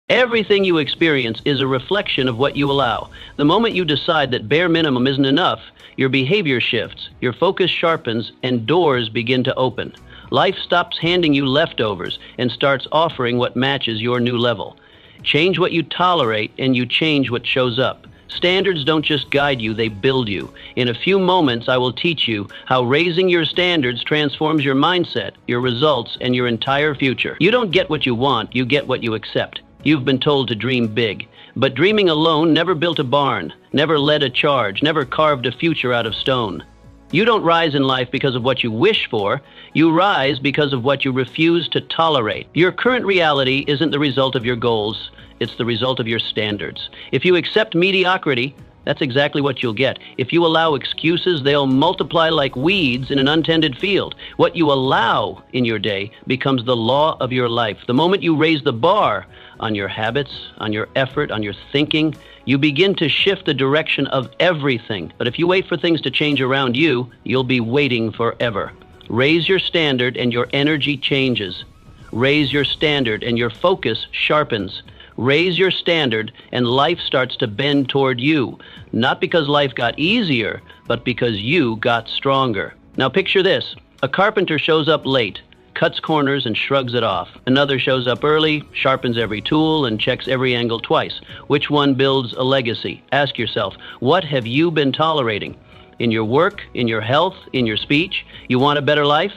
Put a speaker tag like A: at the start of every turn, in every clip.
A: Everything you experience is a reflection of what you allow. The moment you decide that bare minimum isn't enough, your behavior shifts, your focus sharpens, and doors begin to open. Life stops handing you leftovers and starts offering what matches your new level. Change what you tolerate, and you change what shows up. Standards don't just guide you, they build you. In a few moments, I will teach you how raising your standards transforms your mindset, your results, and your entire future. You don't get what you want, you get what you accept. You've been told to dream big, but dreaming alone never built a barn, never led a charge, never carved a future out of stone. You don't rise in life because of what you wish for, you rise because of what you refuse to tolerate. Your current reality isn't the result of your goals, it's the result of your standards. If you accept mediocrity, that's exactly what you'll get. If you allow excuses, they'll multiply like weeds in an untended field. What you allow in your day becomes the law of your life. The moment you raise the bar on your habits, on your effort, on your thinking, you begin to shift the direction of everything. But if you wait for things to change around you, you'll be waiting forever. Raise your standard and your energy changes. Raise your standard and your focus sharpens. Raise your standard and life starts to bend toward you, not because life got easier, but because you got stronger. Now picture this. A carpenter shows up late, cuts corners and shrugs it off. Another shows up early, sharpens every tool, and checks every angle twice. Which one builds a legacy? Ask yourself, what have you been tolerating? In your work, in your health, in your speech? You want a better life?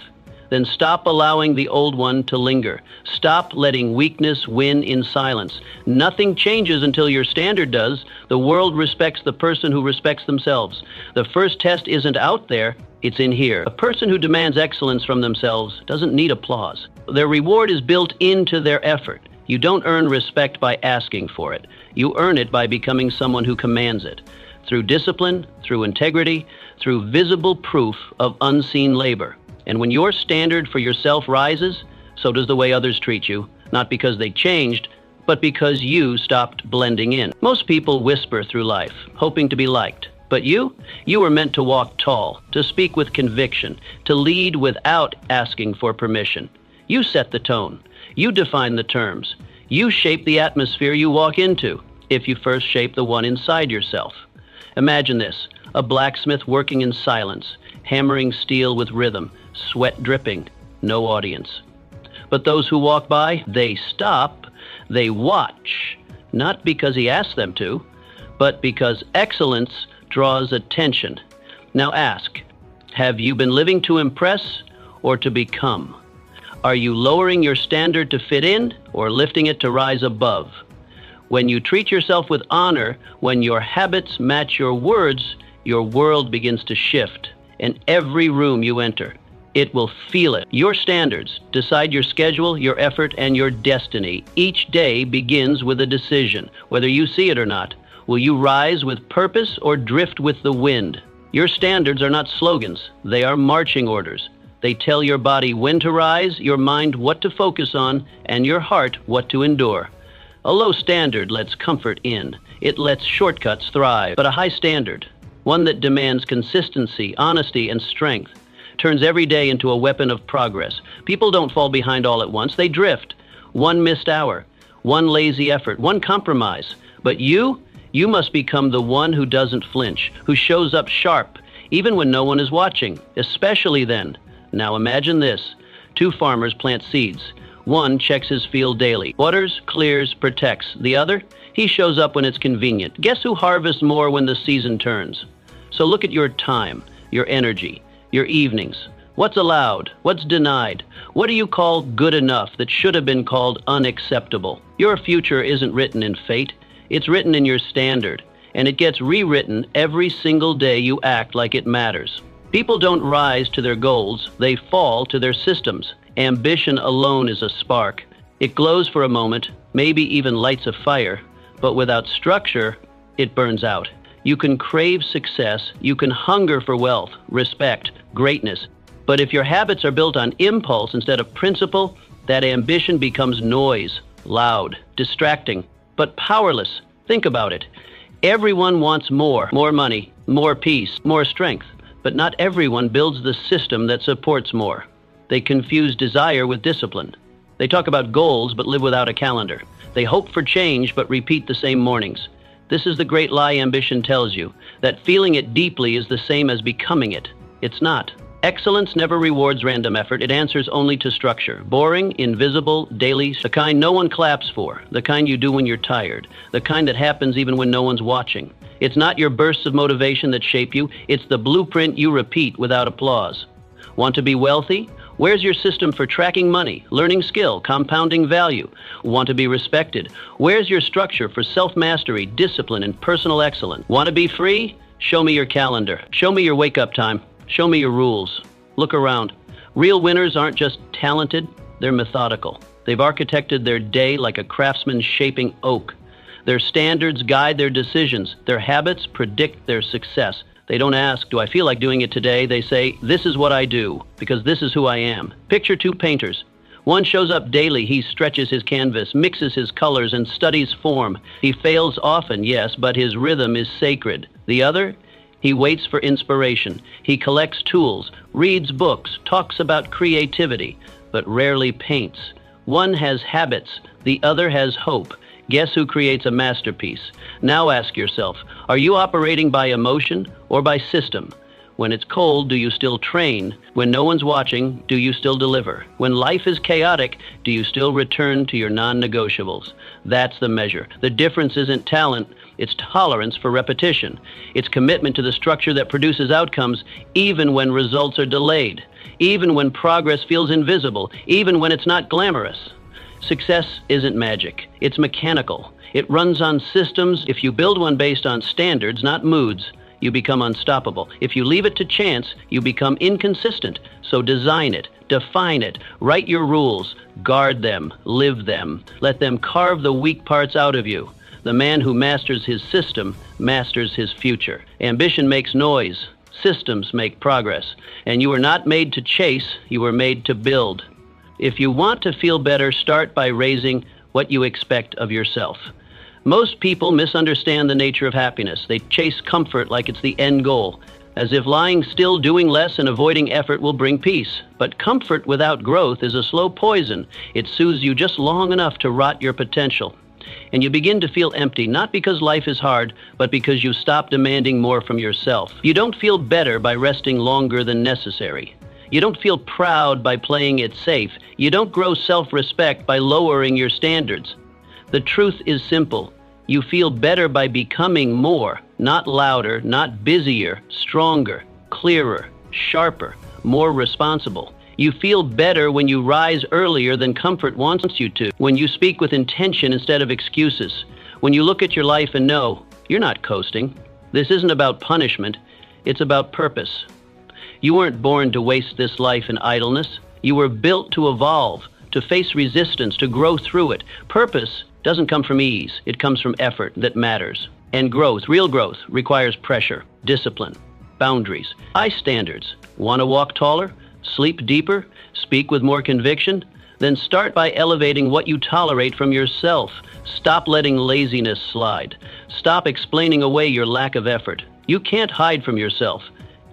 A: Then stop allowing the old one to linger. Stop letting weakness win in silence. Nothing changes until your standard does. The world respects the person who respects themselves. The first test isn't out there, it's in here. A person who demands excellence from themselves doesn't need applause. Their reward is built into their effort. You don't earn respect by asking for it. You earn it by becoming someone who commands it. Through discipline, through integrity, through visible proof of unseen labor. And when your standard for yourself rises, so does the way others treat you, not because they changed, but because you stopped blending in. Most people whisper through life, hoping to be liked. But you were meant to walk tall, to speak with conviction, to lead without asking for permission. You set the tone. You define the terms. You shape the atmosphere you walk into, if you first shape the one inside yourself. Imagine this, a blacksmith working in silence, hammering steel with rhythm, sweat dripping, no audience. But those who walk by, they stop, they watch, not because he asked them to, but because excellence draws attention. Now ask, have you been living to impress or to become? Are you lowering your standard to fit in or lifting it to rise above? When you treat yourself with honor, when your habits match your words, your world begins to shift. In every room you enter, it will feel it. Your standards decide your schedule, your effort, and your destiny. Each day begins with a decision, whether you see it or not. Will you rise with purpose or drift with the wind? Your standards are not slogans. They are marching orders. They tell your body when to rise, your mind what to focus on, and your heart what to endure. A low standard lets comfort in. It lets shortcuts thrive. But a high standard, one that demands consistency, honesty, and strength, turns every day into a weapon of progress. People don't fall behind all at once. They drift. One missed hour, one lazy effort, one compromise. But you must become the one who doesn't flinch, who shows up sharp, even when no one is watching, especially then. Now imagine this. 2 farmers plant seeds. One checks his field daily, waters, clears, protects. The other, he shows up when it's convenient. Guess who harvests more when the season turns? So look at your time, your energy, your evenings. What's allowed? What's denied? What do you call good enough that should have been called unacceptable? Your future isn't written in fate. It's written in your standard, and it gets rewritten every single day you act like it matters. People don't rise to their goals, they fall to their systems. Ambition alone is a spark. It glows for a moment, maybe even lights a fire, but without structure, it burns out. You can crave success, you can hunger for wealth, respect, greatness, but if your habits are built on impulse instead of principle, that ambition becomes noise, loud, distracting, but powerless. Think about it. Everyone wants more money, more peace, more strength, but not everyone builds the system that supports more. They confuse desire with discipline. They talk about goals but live without a calendar. They hope for change but repeat the same mornings. This is the great lie ambition tells you, that feeling it deeply is the same as becoming it. It's not. Excellence never rewards random effort. It answers only to structure. Boring, invisible, daily, the kind no one claps for, the kind you do when you're tired, the kind that happens even when no one's watching. It's not your bursts of motivation that shape you. It's the blueprint you repeat without applause. Want to be wealthy? Where's your system for tracking money, learning skill, compounding value? Want to be respected? Where's your structure for self-mastery, discipline, and personal excellence? Want to be free? Show me your calendar. Show me your wake-up time. Show me your rules. Look around. Real winners aren't just talented, they're methodical. They've architected their day like a craftsman shaping oak. Their standards guide their decisions. Their habits predict their success. They don't ask, do I feel like doing it today? They say, this is what I do, because this is who I am. Picture two painters. One shows up daily. He stretches his canvas, mixes his colors, and studies form. He fails often, yes, but his rhythm is sacred. The other? He waits for inspiration. He collects tools, reads books, talks about creativity, but rarely paints. One has habits, the other has hope. Guess who creates a masterpiece? Now ask yourself, are you operating by emotion or by system? When it's cold, do you still train? When no one's watching, do you still deliver? When life is chaotic, do you still return to your non-negotiables? That's the measure. The difference isn't talent, it's tolerance for repetition. It's commitment to the structure that produces outcomes even when results are delayed, even when progress feels invisible, even when it's not glamorous. Success isn't magic, it's mechanical. It runs on systems. If you build one based on standards, not moods, you become unstoppable. If you leave it to chance, you become inconsistent. So design it, define it, write your rules, guard them, live them. Let them carve the weak parts out of you. The man who masters his system masters his future. Ambition makes noise. Systems make progress. And you were not made to chase, you were made to build. If you want to feel better, start by raising what you expect of yourself. Most people misunderstand the nature of happiness. They chase comfort like it's the end goal, as if lying still, doing less, and avoiding effort will bring peace. But comfort without growth is a slow poison. It soothes you just long enough to rot your potential. And you begin to feel empty, not because life is hard, but because you stop demanding more from yourself. You don't feel better by resting longer than necessary. You don't feel proud by playing it safe. You don't grow self-respect by lowering your standards. The truth is simple. You feel better by becoming more, not louder, not busier, stronger, clearer, sharper, more responsible. You feel better when you rise earlier than comfort wants you to, when you speak with intention instead of excuses, when you look at your life and know, you're not coasting. This isn't about punishment, it's about purpose. You weren't born to waste this life in idleness. You were built to evolve, to face resistance, to grow through it. Purpose doesn't come from ease, it comes from effort that matters. And growth, real growth, requires pressure, discipline, boundaries, high standards. Want to walk taller? Sleep deeper? Speak with more conviction? Then start by elevating what you tolerate from yourself. Stop letting laziness slide. Stop explaining away your lack of effort. You can't hide from yourself.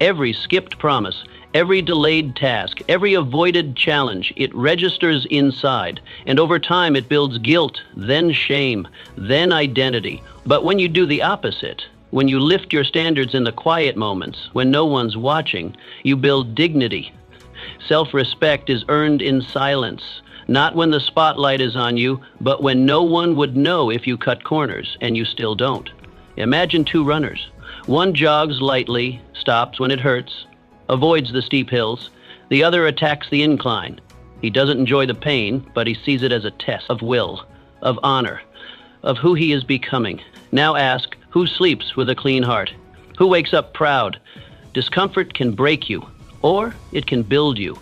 A: Every skipped promise, every delayed task, every avoided challenge, it registers inside. And over time, it builds guilt, then shame, then identity. But when you do the opposite, when you lift your standards in the quiet moments, when no one's watching, you build dignity. Self-respect is earned in silence, not when the spotlight is on you, but when no one would know if you cut corners, and you still don't. Imagine two runners. One jogs lightly, stops when it hurts, avoids the steep hills. The other attacks the incline. He doesn't enjoy the pain, but he sees it as a test of will, of honor, of who he is becoming. Now ask, who sleeps with a clean heart? Who wakes up proud? Discomfort can break you, or it can build you.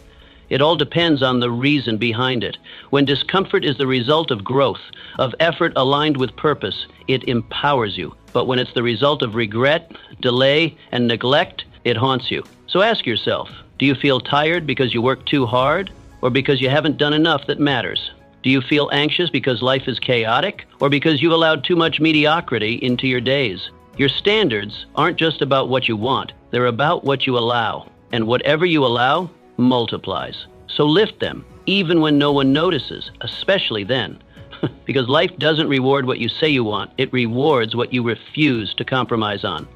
A: It all depends on the reason behind it. When discomfort is the result of growth, of effort aligned with purpose, it empowers you. But when it's the result of regret, delay, and neglect, it haunts you. So ask yourself, do you feel tired because you work too hard, or because you haven't done enough that matters? Do you feel anxious because life is chaotic, or because you've allowed too much mediocrity into your days? Your standards aren't just about what you want, they're about what you allow. And whatever you allow multiplies. So lift them, even when no one notices, especially then. Because life doesn't reward what you say you want, it rewards what you refuse to compromise on.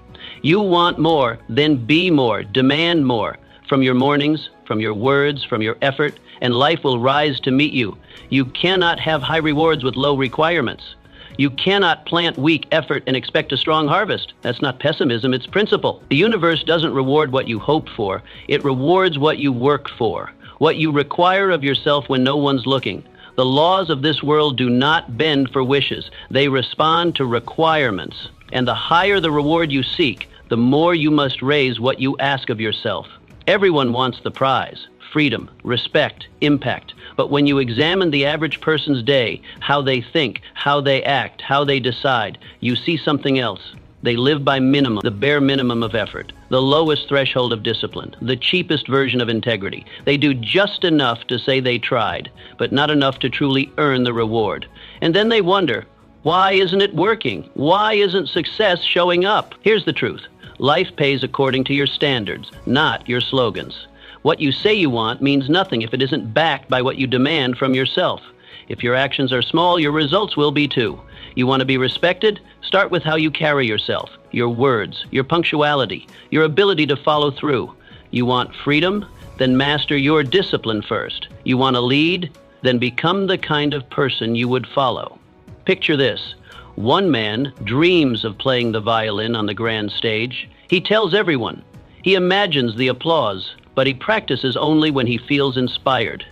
A: You want more, then be more, demand more. From your mornings, from your words, from your effort, and life will rise to meet you. You cannot have high rewards with low requirements. You cannot plant weak effort and expect a strong harvest. That's not pessimism, it's principle. The universe doesn't reward what you hope for, it rewards what you work for, what you require of yourself when no one's looking. The laws of this world do not bend for wishes. They respond to requirements. And the higher the reward you seek, the more you must raise what you ask of yourself. Everyone wants the prize, freedom, respect, impact. But when you examine the average person's day, how they think, how they act, how they decide, you see something else. They live by minimum, the bare minimum of effort, the lowest threshold of discipline, the cheapest version of integrity. They do just enough to say they tried, but not enough to truly earn the reward. And then they wonder, why isn't it working? Why isn't success showing up? Here's the truth. Life pays according to your standards, not your slogans. What you say you want means nothing if it isn't backed by what you demand from yourself. If your actions are small, your results will be too. You want to be respected? Start with how you carry yourself, your words, your punctuality, your ability to follow through. You want freedom? Then master your discipline first. You want to lead? Then become the kind of person you would follow. Picture this. One man dreams of playing the violin on the grand stage. He tells everyone. He imagines the applause, but he practices only when he feels inspired.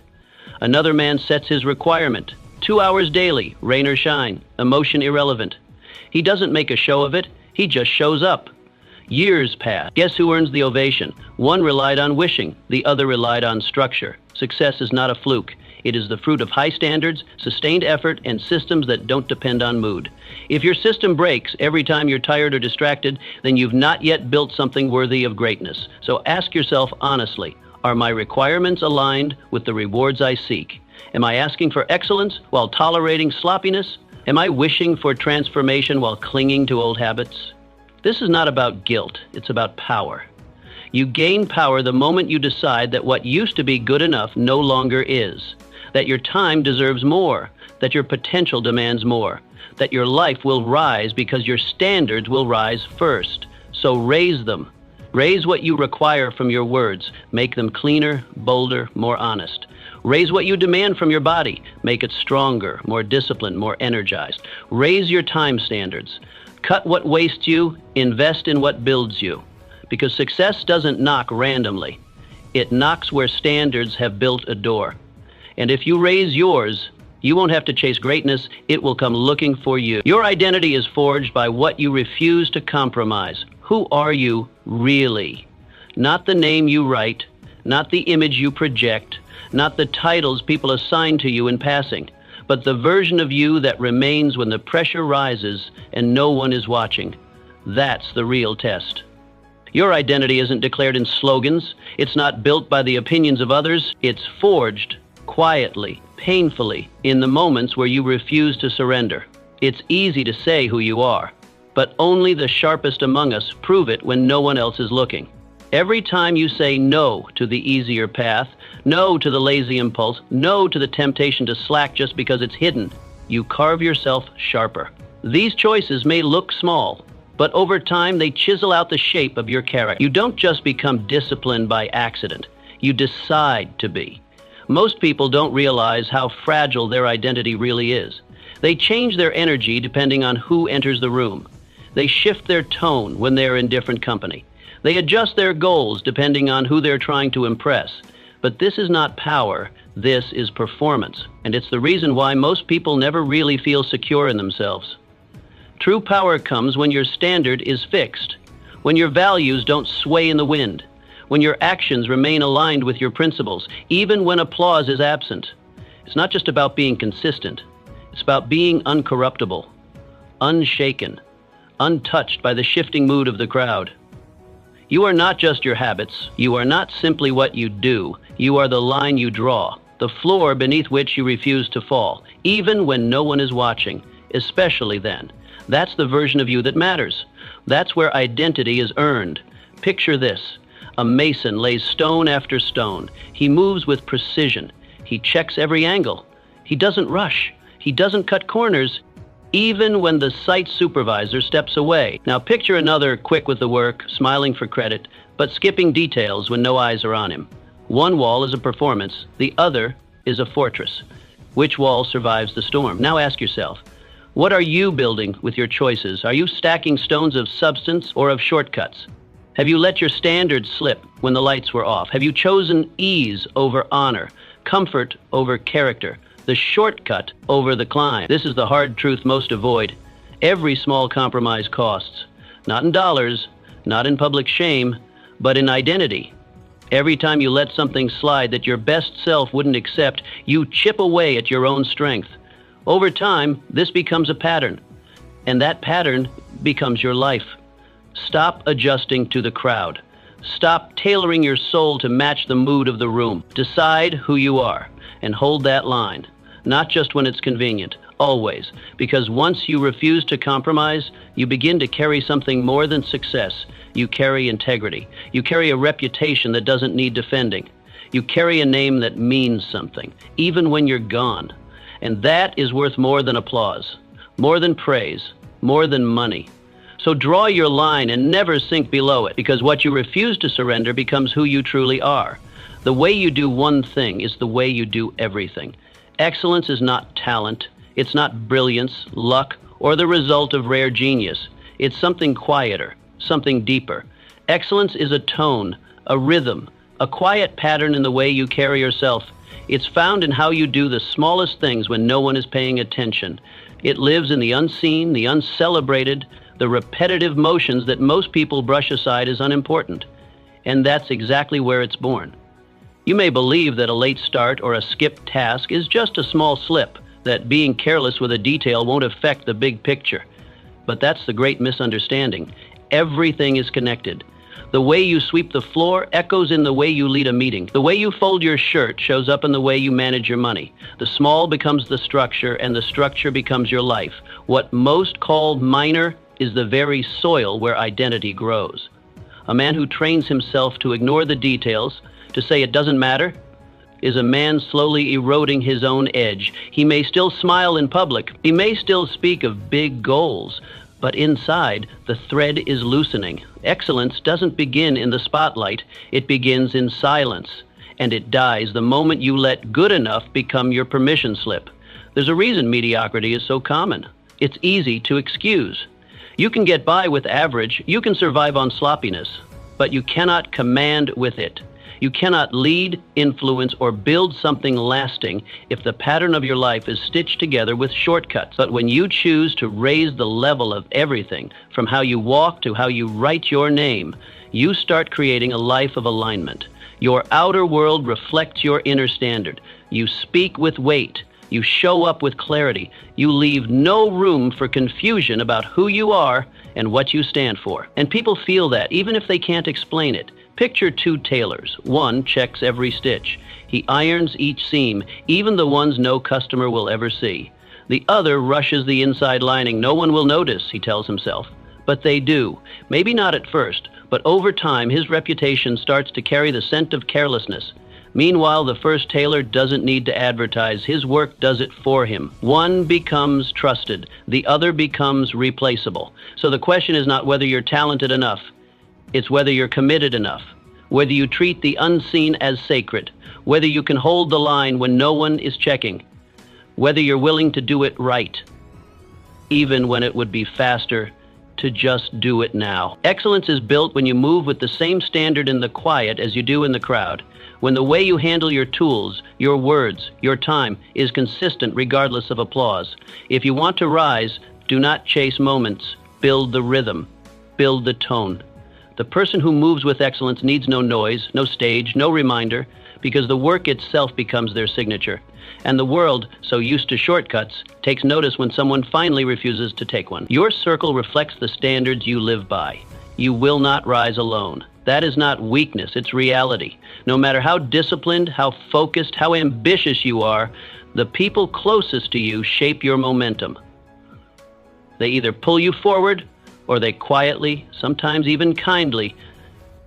A: Another man sets his requirement. 2 hours daily, rain or shine, emotion irrelevant. He doesn't make a show of it, he just shows up. Years pass. Guess who earns the ovation? One relied on wishing, the other relied on structure. Success is not a fluke. It is the fruit of high standards, sustained effort, and systems that don't depend on mood. If your system breaks every time you're tired or distracted, then you've not yet built something worthy of greatness. So ask yourself honestly, are my requirements aligned with the rewards I seek? Am I asking for excellence while tolerating sloppiness? Am I wishing for transformation while clinging to old habits? This is not about guilt, it's about power. You gain power the moment you decide that what used to be good enough no longer is, that your time deserves more, that your potential demands more, that your life will rise because your standards will rise first. So raise them. Raise what you require from your words. Make them cleaner, bolder, more honest. Raise what you demand from your body. Make it stronger, more disciplined, more energized. Raise your time standards. Cut what wastes you, invest in what builds you. Because success doesn't knock randomly. It knocks where standards have built a door. And if you raise yours, you won't have to chase greatness, it will come looking for you. Your identity is forged by what you refuse to compromise. Who are you really? Not the name you write, not the image you project, not the titles people assign to you in passing, but the version of you that remains when the pressure rises and no one is watching. That's the real test. Your identity isn't declared in slogans. It's not built by the opinions of others. It's forged quietly, painfully, in the moments where you refuse to surrender. It's easy to say who you are, but only the sharpest among us prove it when no one else is looking. Every time you say no to the easier path, no to the lazy impulse, no to the temptation to slack just because it's hidden, you carve yourself sharper. These choices may look small, but over time they chisel out the shape of your character. You don't just become disciplined by accident, you decide to be. Most people don't realize how fragile their identity really is. They change their energy depending on who enters the room. They shift their tone when they're in different company. They adjust their goals depending on who they're trying to impress. But this is not power, this is performance. And it's the reason why most people never really feel secure in themselves. True power comes when your standard is fixed, when your values don't sway in the wind, when your actions remain aligned with your principles, even when applause is absent. It's not just about being consistent. It's about being uncorruptible, unshaken, untouched by the shifting mood of the crowd. You are not just your habits. You are not simply what you do. You are the line you draw, the floor beneath which you refuse to fall, even when no one is watching, especially then. That's the version of you that matters. That's where identity is earned. Picture this. A mason lays stone after stone. He moves with precision. He checks every angle. He doesn't rush. He doesn't cut corners, even when the site supervisor steps away. Now picture another quick with the work, smiling for credit, but skipping details when no eyes are on him. One wall is a performance, the other is a fortress. Which wall survives the storm? Now ask yourself, what are you building with your choices? Are you stacking stones of substance or of shortcuts? Have you let your standards slip when the lights were off? Have you chosen ease over honor, comfort over character, the shortcut over the climb? This is the hard truth most avoid. Every small compromise costs, not in dollars, not in public shame, but in identity. Every time you let something slide that your best self wouldn't accept, you chip away at your own strength. Over time, this becomes a pattern, and that pattern becomes your life. Stop adjusting to the crowd. Stop tailoring your soul to match the mood of the room. Decide who you are and hold that line, not just when it's convenient, always, because once you refuse to compromise, you begin to carry something more than success. You carry integrity. You carry a reputation that doesn't need defending. You carry a name that means something, even when you're gone. And that is worth more than applause, more than praise, more than money. So draw your line and never sink below it, because what you refuse to surrender becomes who you truly are. The way you do one thing is the way you do everything. Excellence is not talent. It's not brilliance, luck, or the result of rare genius. It's something quieter, something deeper. Excellence is a tone, a rhythm, a quiet pattern in the way you carry yourself. It's found in how you do the smallest things when no one is paying attention. It lives in the unseen, the uncelebrated, the repetitive motions that most people brush aside as unimportant. And that's exactly where it's born. You may believe that a late start or a skipped task is just a small slip, that being careless with a detail won't affect the big picture. But that's the great misunderstanding. Everything is connected. The way you sweep the floor echoes in the way you lead a meeting. The way you fold your shirt shows up in the way you manage your money. The small becomes the structure, and the structure becomes your life. What most call minor is the very soil where identity grows. A man who trains himself to ignore the details, to say it doesn't matter, is a man slowly eroding his own edge. He may still smile in public. He may still speak of big goals, but inside, the thread is loosening. Excellence doesn't begin in the spotlight. It begins in silence, and it dies the moment you let good enough become your permission slip. There's a reason mediocrity is so common. It's easy to excuse. You can get by with average. You can survive on sloppiness, but you cannot command with it. You cannot lead, influence, or build something lasting if the pattern of your life is stitched together with shortcuts. But when you choose to raise the level of everything, from how you walk to how you write your name, you start creating a life of alignment. Your outer world reflects your inner standard. You speak with weight. You show up with clarity. You leave no room for confusion about who you are and what you stand for. And people feel that, even if they can't explain it. Picture two tailors. One checks every stitch. He irons each seam, even the ones no customer will ever see. The other rushes the inside lining. No one will notice, he tells himself. But they do. Maybe not at first, but over time his reputation starts to carry the scent of carelessness. Meanwhile, the first tailor doesn't need to advertise. His work does it for him. One becomes trusted. The other becomes replaceable. So the question is not whether you're talented enough. It's whether you're committed enough, whether you treat the unseen as sacred, whether you can hold the line when no one is checking, whether you're willing to do it right, even when it would be faster to just do it now. Excellence is built when you move with the same standard in the quiet as you do in the crowd, when the way you handle your tools, your words, your time is consistent regardless of applause. If you want to rise, do not chase moments. Build the rhythm. Build the tone. The person who moves with excellence needs no noise, no stage, no reminder, because the work itself becomes their signature. And the world, so used to shortcuts, takes notice when someone finally refuses to take one. Your circle reflects the standards you live by. You will not rise alone. That is not weakness, it's reality. No matter how disciplined, how focused, how ambitious you are, the people closest to you shape your momentum. They either pull you forward, or they quietly, sometimes even kindly,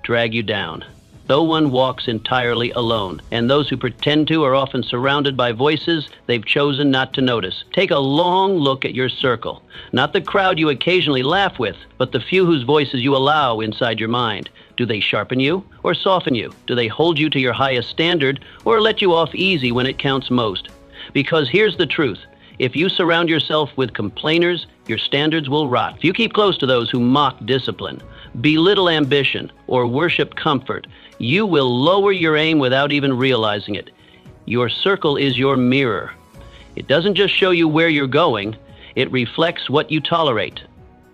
A: drag you down. No one walks entirely alone, and those who pretend to are often surrounded by voices they've chosen not to notice. Take a long look at your circle, not the crowd you occasionally laugh with, but the few whose voices you allow inside your mind. Do they sharpen you or soften you? Do they hold you to your highest standard or let you off easy when it counts most? Because here's the truth. If you surround yourself with complainers, your standards will rot. If you keep close to those who mock discipline, belittle ambition, or worship comfort, you will lower your aim without even realizing it. Your circle is your mirror. It doesn't just show you where you're going, it reflects what you tolerate.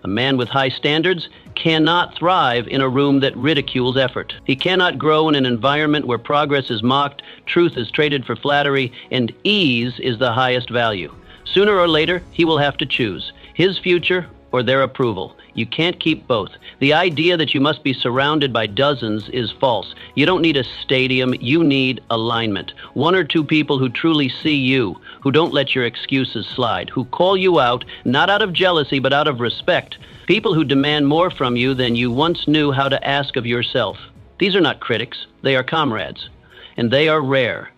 A: A man with high standards cannot thrive in a room that ridicules effort. He cannot grow in an environment where progress is mocked, truth is traded for flattery, and ease is the highest value. Sooner or later, he will have to choose his future or their approval. You can't keep both. The idea that you must be surrounded by dozens is false. You don't need a stadium, you need alignment. One or two people who truly see you, who don't let your excuses slide, who call you out, not out of jealousy, but out of respect. People who demand more from you than you once knew how to ask of yourself. These are not critics, they are comrades, and they are rare.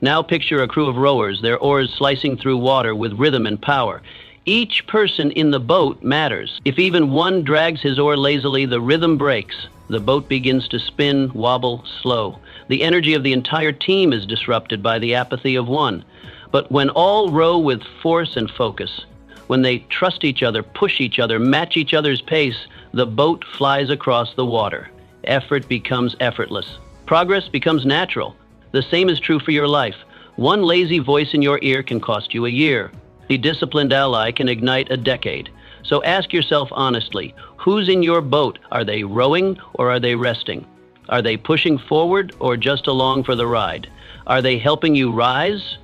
A: Now picture a crew of rowers, their oars slicing through water with rhythm and power. Each person in the boat matters. If even one drags his oar lazily, the rhythm breaks. The boat begins to spin, wobble, slow. The energy of the entire team is disrupted by the apathy of one. But when all row with force and focus, when they trust each other, push each other, match each other's pace, the boat flies across the water. Effort becomes effortless. Progress becomes natural. The same is true for your life. One lazy voice in your ear can cost you a year. A disciplined ally can ignite a decade. So ask yourself honestly, who's in your boat? Are they rowing or are they resting? Are they pushing forward or just along for the ride? Are they helping you rise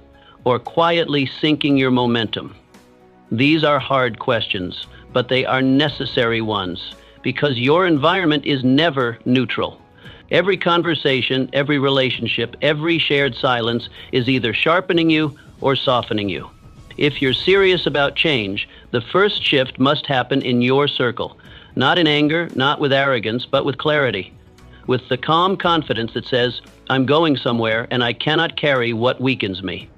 A: or quietly sinking your momentum? These are hard questions, but they are necessary ones because your environment is never neutral. Every conversation, every relationship, every shared silence is either sharpening you or softening you. If you're serious about change, the first shift must happen in your circle, not in anger, not with arrogance, but with clarity, with the calm confidence that says, I'm going somewhere and I cannot carry what weakens me.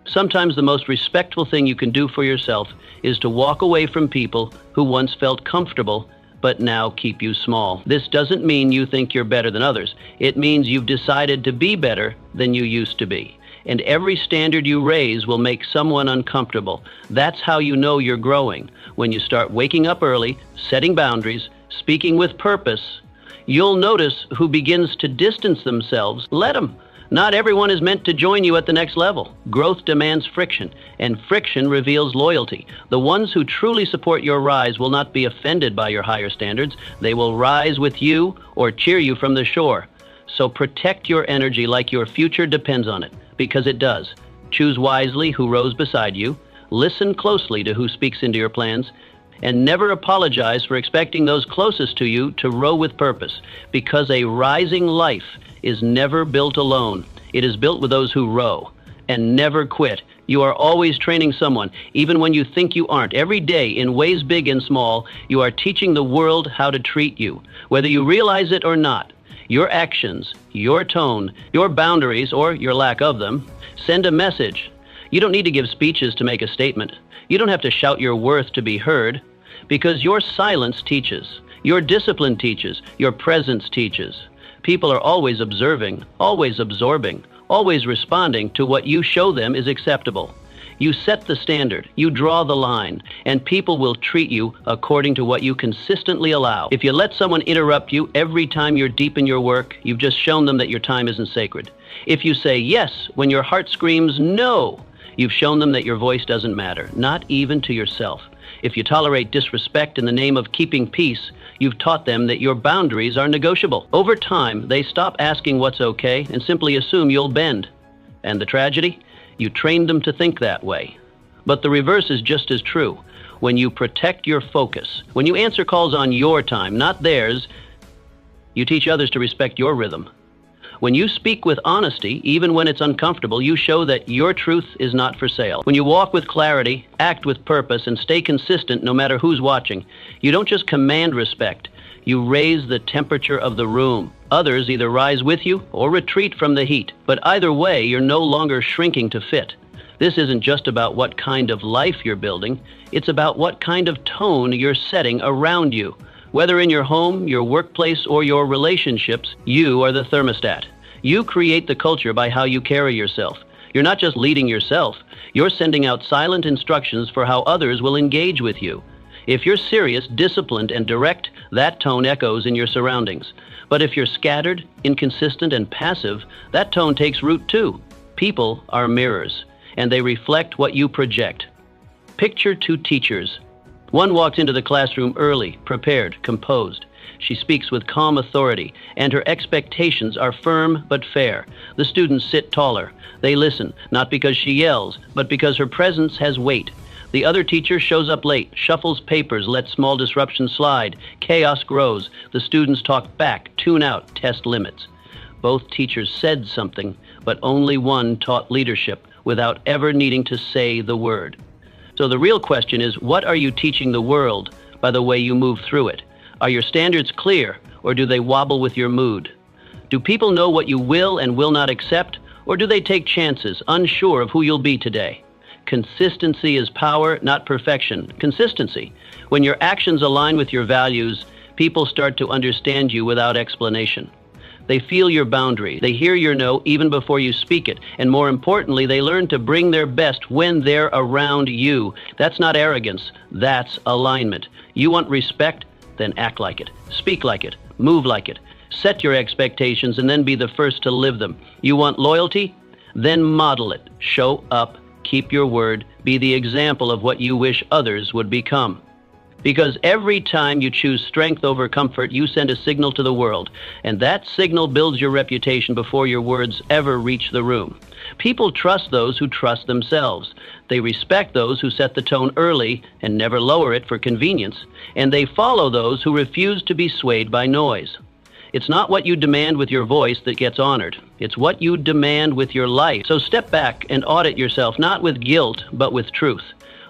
A: Sometimes the most respectful thing you can do for yourself is to walk away from people who once felt comfortable but now keep you small. This doesn't mean you think you're better than others. It means you've decided to be better than you used to be. And every standard you raise will make someone uncomfortable. That's how you know you're growing. When you start waking up early, setting boundaries, speaking with purpose, you'll notice who begins to distance themselves. Let them. Not everyone is meant to join you at the next level. Growth demands friction, and friction reveals loyalty. The ones who truly support your rise will not be offended by your higher standards. They will rise with you or cheer you from the shore. So protect your energy like your future depends on it, because it does. Choose wisely who rows beside you. Listen closely to who speaks into your plans. And never apologize for expecting those closest to you to row with purpose, because a rising life is never built alone. It is built with those who row. And never quit. You are always training someone, even when you think you aren't. Every day, in ways big and small, you are teaching the world how to treat you, whether you realize it or not. Your actions, your tone, your boundaries, or your lack of them, send a message. You don't need to give speeches to make a statement. You don't have to shout your worth to be heard, because your silence teaches. Your discipline teaches. Your presence teaches. People are always observing, always absorbing, always responding to what you show them is acceptable. You set the standard, you draw the line, and people will treat you according to what you consistently allow. If you let someone interrupt you every time you're deep in your work, you've just shown them that your time isn't sacred. If you say yes when your heart screams no, you've shown them that your voice doesn't matter, not even to yourself. If you tolerate disrespect in the name of keeping peace, you've taught them that your boundaries are negotiable. Over time, they stop asking what's okay and simply assume you'll bend. And the tragedy? You trained them to think that way. But the reverse is just as true. When you protect your focus, when you answer calls on your time, not theirs, you teach others to respect your rhythm. When you speak with honesty, even when it's uncomfortable, you show that your truth is not for sale. When you walk with clarity, act with purpose, and stay consistent no matter who's watching, you don't just command respect, You raise the temperature of the room. Others either rise with you or retreat from the heat, but either way, you're no longer shrinking to fit. This isn't just about what kind of life you're building, it's about what kind of tone you're setting around you. Whether in your home, your workplace, or your relationships, you are the thermostat. You create the culture by how you carry yourself. You're not just leading yourself, you're sending out silent instructions for how others will engage with you. If you're serious, disciplined, and direct, that tone echoes in your surroundings. But if you're scattered, inconsistent, and passive, that tone takes root too. People are mirrors, and they reflect what you project. Picture two teachers. One walks into the classroom early, prepared, composed. She speaks with calm authority, and her expectations are firm but fair. The students sit taller. They listen, not because she yells, but because her presence has weight. The other teacher shows up late, shuffles papers, lets small disruptions slide. Chaos grows. The students talk back, tune out, test limits. Both teachers said something, but only one taught leadership without ever needing to say the word. So the real question is, what are you teaching the world by the way you move through it? Are your standards clear, or do they wobble with your mood? Do people know what you will and will not accept, or do they take chances, unsure of who you'll be today? Consistency is power, not perfection. Consistency. When your actions align with your values, people start to understand you without explanation. They feel your boundary. They hear your no even before you speak it. And more importantly, they learn to bring their best when they're around you. That's not arrogance. That's alignment. You want respect? Then act like it. Speak like it. Move like it. Set your expectations and then be the first to live them. You want loyalty? Then model it. Show up. Keep your word. Be the example of what you wish others would become. Because every time you choose strength over comfort, you send a signal to the world, and that signal builds your reputation before your words ever reach the room. People trust those who trust themselves. They respect those who set the tone early and never lower it for convenience, and they follow those who refuse to be swayed by noise. It's not what you demand with your voice that gets honored. It's what you demand with your life. So step back and audit yourself, not with guilt, but with truth.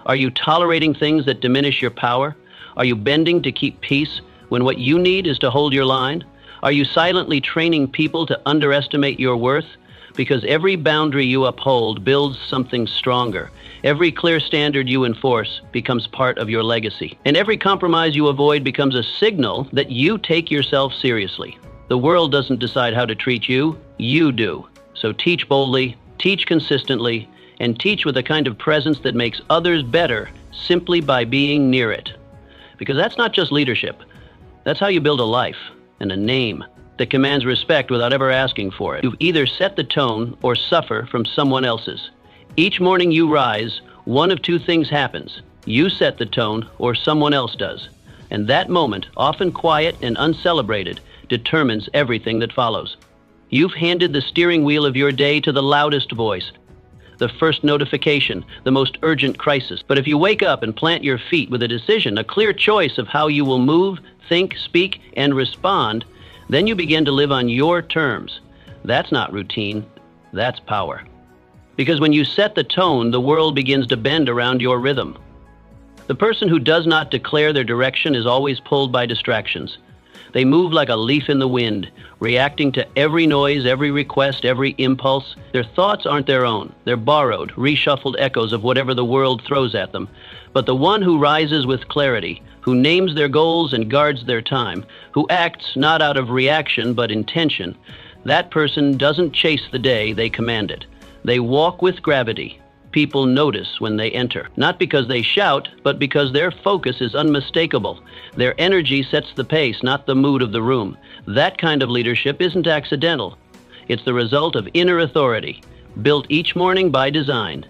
A: Are you tolerating things that diminish your power? Are you bending to keep peace when what you need is to hold your line? Are you silently training people to underestimate your worth? Because every boundary you uphold builds something stronger. Every clear standard you enforce becomes part of your legacy. And every compromise you avoid becomes a signal that you take yourself seriously. The world doesn't decide how to treat you, you do. So teach boldly, teach consistently, and teach with a kind of presence that makes others better simply by being near it. Because that's not just leadership. That's how you build a life and a name that commands respect without ever asking for it. You've either set the tone or suffer from someone else's. Each morning you rise, one of two things happens. You set the tone or someone else does. And that moment, often quiet and uncelebrated, determines everything that follows. You've handed the steering wheel of your day to the loudest voice, the first notification, the most urgent crisis. But if you wake up and plant your feet with a decision, a clear choice of how you will move, think, speak, and respond, then you begin to live on your terms. That's not routine, that's power. Because when you set the tone, the world begins to bend around your rhythm. The person who does not declare their direction is always pulled by distractions. They move like a leaf in the wind, reacting to every noise, every request, every impulse. Their thoughts aren't their own. They're borrowed, reshuffled echoes of whatever the world throws at them. But the one who rises with clarity, who names their goals and guards their time, who acts not out of reaction but intention, that person doesn't chase the day, they command it. They walk with gravity. People notice when they enter, not because they shout, but because their focus is unmistakable. Their energy sets the pace, not the mood of the room. That kind of leadership isn't accidental. It's the result of inner authority, built each morning by design.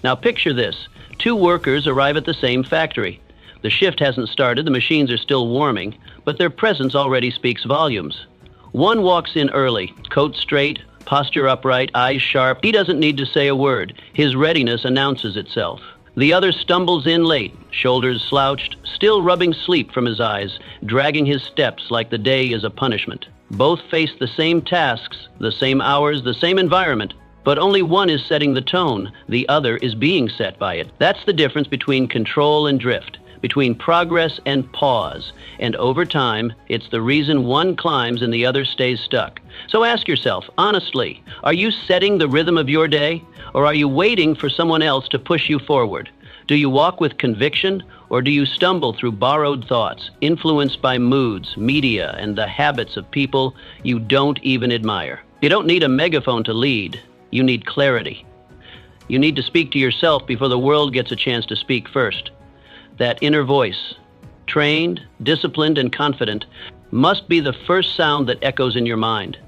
A: Now picture this. Two workers arrive at the same factory. The shift hasn't started, the machines are still warming, but their presence already speaks volumes. One walks in early, coat straight, posture upright, eyes sharp. He doesn't need to say a word. His readiness announces itself. The other stumbles in late, shoulders slouched, still rubbing sleep from his eyes, dragging his steps like the day is a punishment. Both face the same tasks, the same hours, the same environment, but only one is setting the tone. The other is being set by it. That's the difference between control and drift, between progress and pause. And over time, it's the reason one climbs and the other stays stuck. So ask yourself, honestly, are you setting the rhythm of your day? Or are you waiting for someone else to push you forward? Do you walk with conviction, or do you stumble through borrowed thoughts, influenced by moods, media, and the habits of people you don't even admire? You don't need a megaphone to lead. You need clarity. You need to speak to yourself before the world gets a chance to speak first. That inner voice, trained, disciplined, and confident, must be the first sound that echoes in your mind.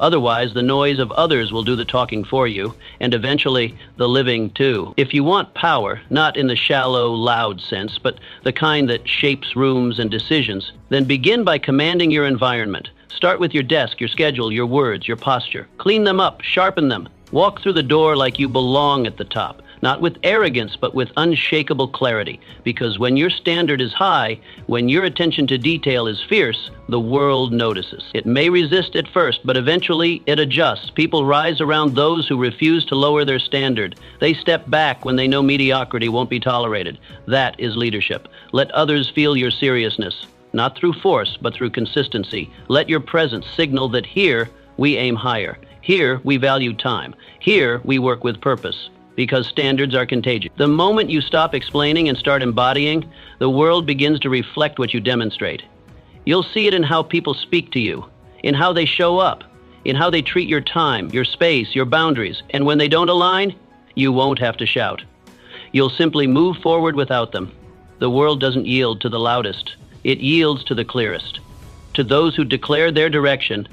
A: Otherwise, the noise of others will do the talking for you, and eventually the living too. If you want power, not in the shallow, loud sense, but the kind that shapes rooms and decisions, then begin by commanding your environment. Start with your desk, your schedule, your words, your posture. Clean them up, sharpen them. Walk through the door like you belong at the top, not with arrogance, but with unshakable clarity. Because when your standard is high, when your attention to detail is fierce, the world notices. It may resist at first, but eventually it adjusts. People rise around those who refuse to lower their standard. They step back when they know mediocrity won't be tolerated. That is leadership. Let others feel your seriousness, not through force, but through consistency. Let your presence signal that here we aim higher. Here we value time. Here we work with purpose. Because standards are contagious. The moment you stop explaining and start embodying, the world begins to reflect what you demonstrate. You'll see it in how people speak to you, in how they show up, in how they treat your time, your space, your boundaries. And when they don't align, you won't have to shout. You'll simply move forward without them. The world doesn't yield to the loudest. It yields to the clearest. To those who declare their direction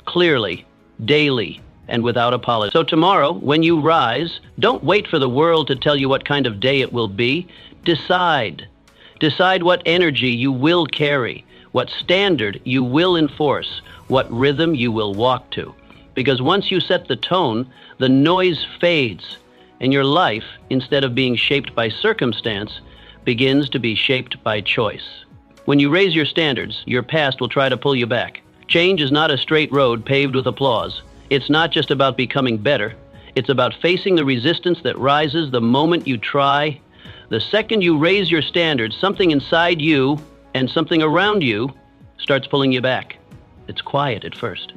A: clearly, daily, and without apology. So tomorrow, when you rise, don't wait for the world to tell you what kind of day it will be. Decide. Decide what energy you will carry, what standard you will enforce, what rhythm you will walk to. Because once you set the tone, the noise fades, and your life, instead of being shaped by circumstance, begins to be shaped by choice. When you raise your standards, your past will try to pull you back. Change is not a straight road paved with applause. It's not just about becoming better. It's about facing the resistance that rises the moment you try. The second you raise your standards, something inside you and something around you starts pulling you back. It's quiet at first.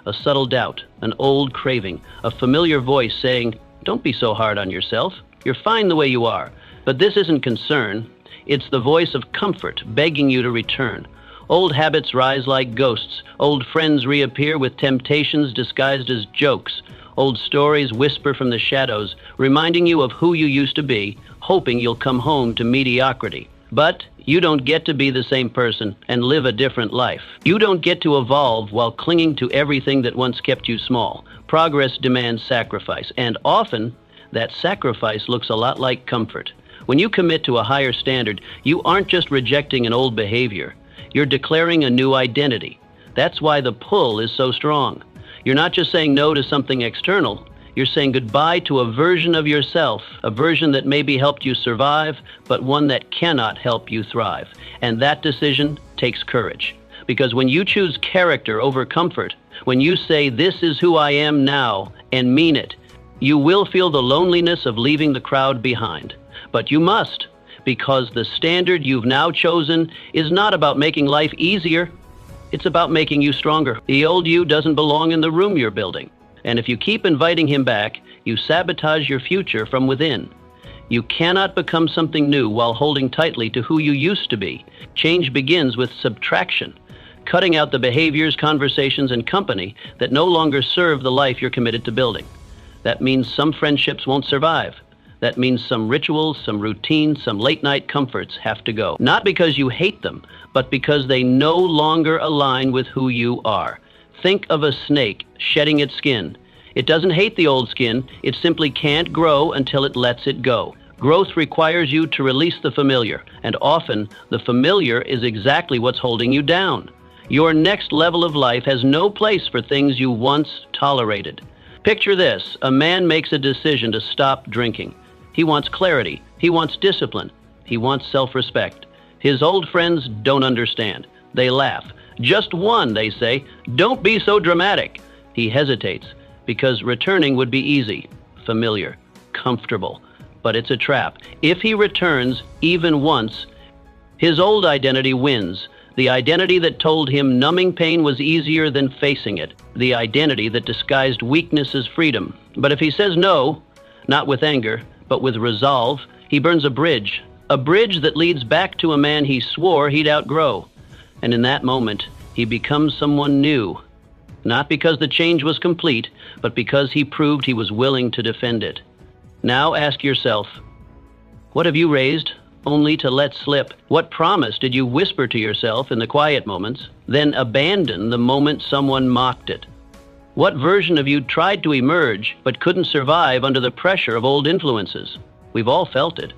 A: A subtle doubt, an old craving, a familiar voice saying, "Don't be so hard on yourself. You're fine the way you are." But this isn't concern. It's the voice of comfort begging you to return. Old habits rise like ghosts. Old friends reappear with temptations disguised as jokes. Old stories whisper from the shadows, reminding you of who you used to be, hoping you'll come home to mediocrity. But you don't get to be the same person and live a different life. You don't get to evolve while clinging to everything that once kept you small. Progress demands sacrifice, and often that sacrifice looks a lot like comfort. When you commit to a higher standard, you aren't just rejecting an old behavior. You're declaring a new identity. That's why the pull is so strong. You're not just saying no to something external. You're saying goodbye to a version of yourself, a version that maybe helped you survive, but one that cannot help you thrive. And that decision takes courage. Because when you choose character over comfort, when you say, "This is who I am now," and mean it, you will feel the loneliness of leaving the crowd behind. But you must. Because the standard you've now chosen is not about making life easier. It's about making you stronger. The old you doesn't belong in the room you're building. And if you keep inviting him back, you sabotage your future from within. You cannot become something new while holding tightly to who you used to be. Change begins with subtraction, cutting out the behaviors, conversations, and company that no longer serve the life you're committed to building. That means some friendships won't survive. That means some rituals, some routines, some late-night comforts have to go. Not because you hate them, but because they no longer align with who you are. Think of a snake shedding its skin. It doesn't hate the old skin. It simply can't grow until it lets it go. Growth requires you to release the familiar, and often the familiar is exactly what's holding you down. Your next level of life has no place for things you once tolerated. Picture this: a man makes a decision to stop drinking. He wants clarity. He wants discipline. He wants self-respect. His old friends don't understand. They laugh. "Just one," they say. "Don't be so dramatic." He hesitates because returning would be easy, familiar, comfortable. But it's a trap. If he returns even once, His old identity wins. The identity that told him numbing pain was easier than facing it. The identity that disguised weakness as freedom. But if he says no, not with anger, but with resolve, he burns a bridge that leads back to a man he swore he'd outgrow. And in that moment, he becomes someone new. Not because the change was complete, but because he proved he was willing to defend it. Now ask yourself, what have you raised only to let slip? What promise did you whisper to yourself in the quiet moments, then abandon the moment someone mocked it? What version of you tried to emerge but couldn't survive under the pressure of old influences? We've all felt it.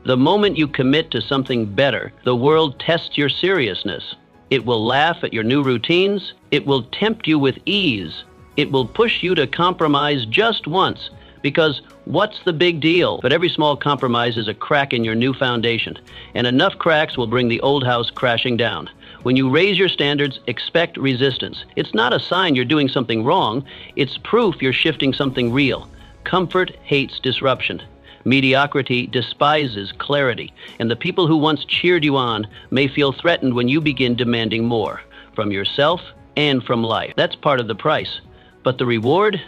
A: The moment you commit to something better, the world tests your seriousness. It will laugh at your new routines. It will tempt you with ease. It will push you to compromise just once, because what's the big deal? But every small compromise is a crack in your new foundation, and enough cracks will bring the old house crashing down. When you raise your standards, expect resistance. It's not a sign you're doing something wrong. It's proof you're shifting something real. Comfort hates disruption. Mediocrity despises clarity, and the people who once cheered you on may feel threatened when you begin demanding more from yourself and from life. That's part of the price. But the reward?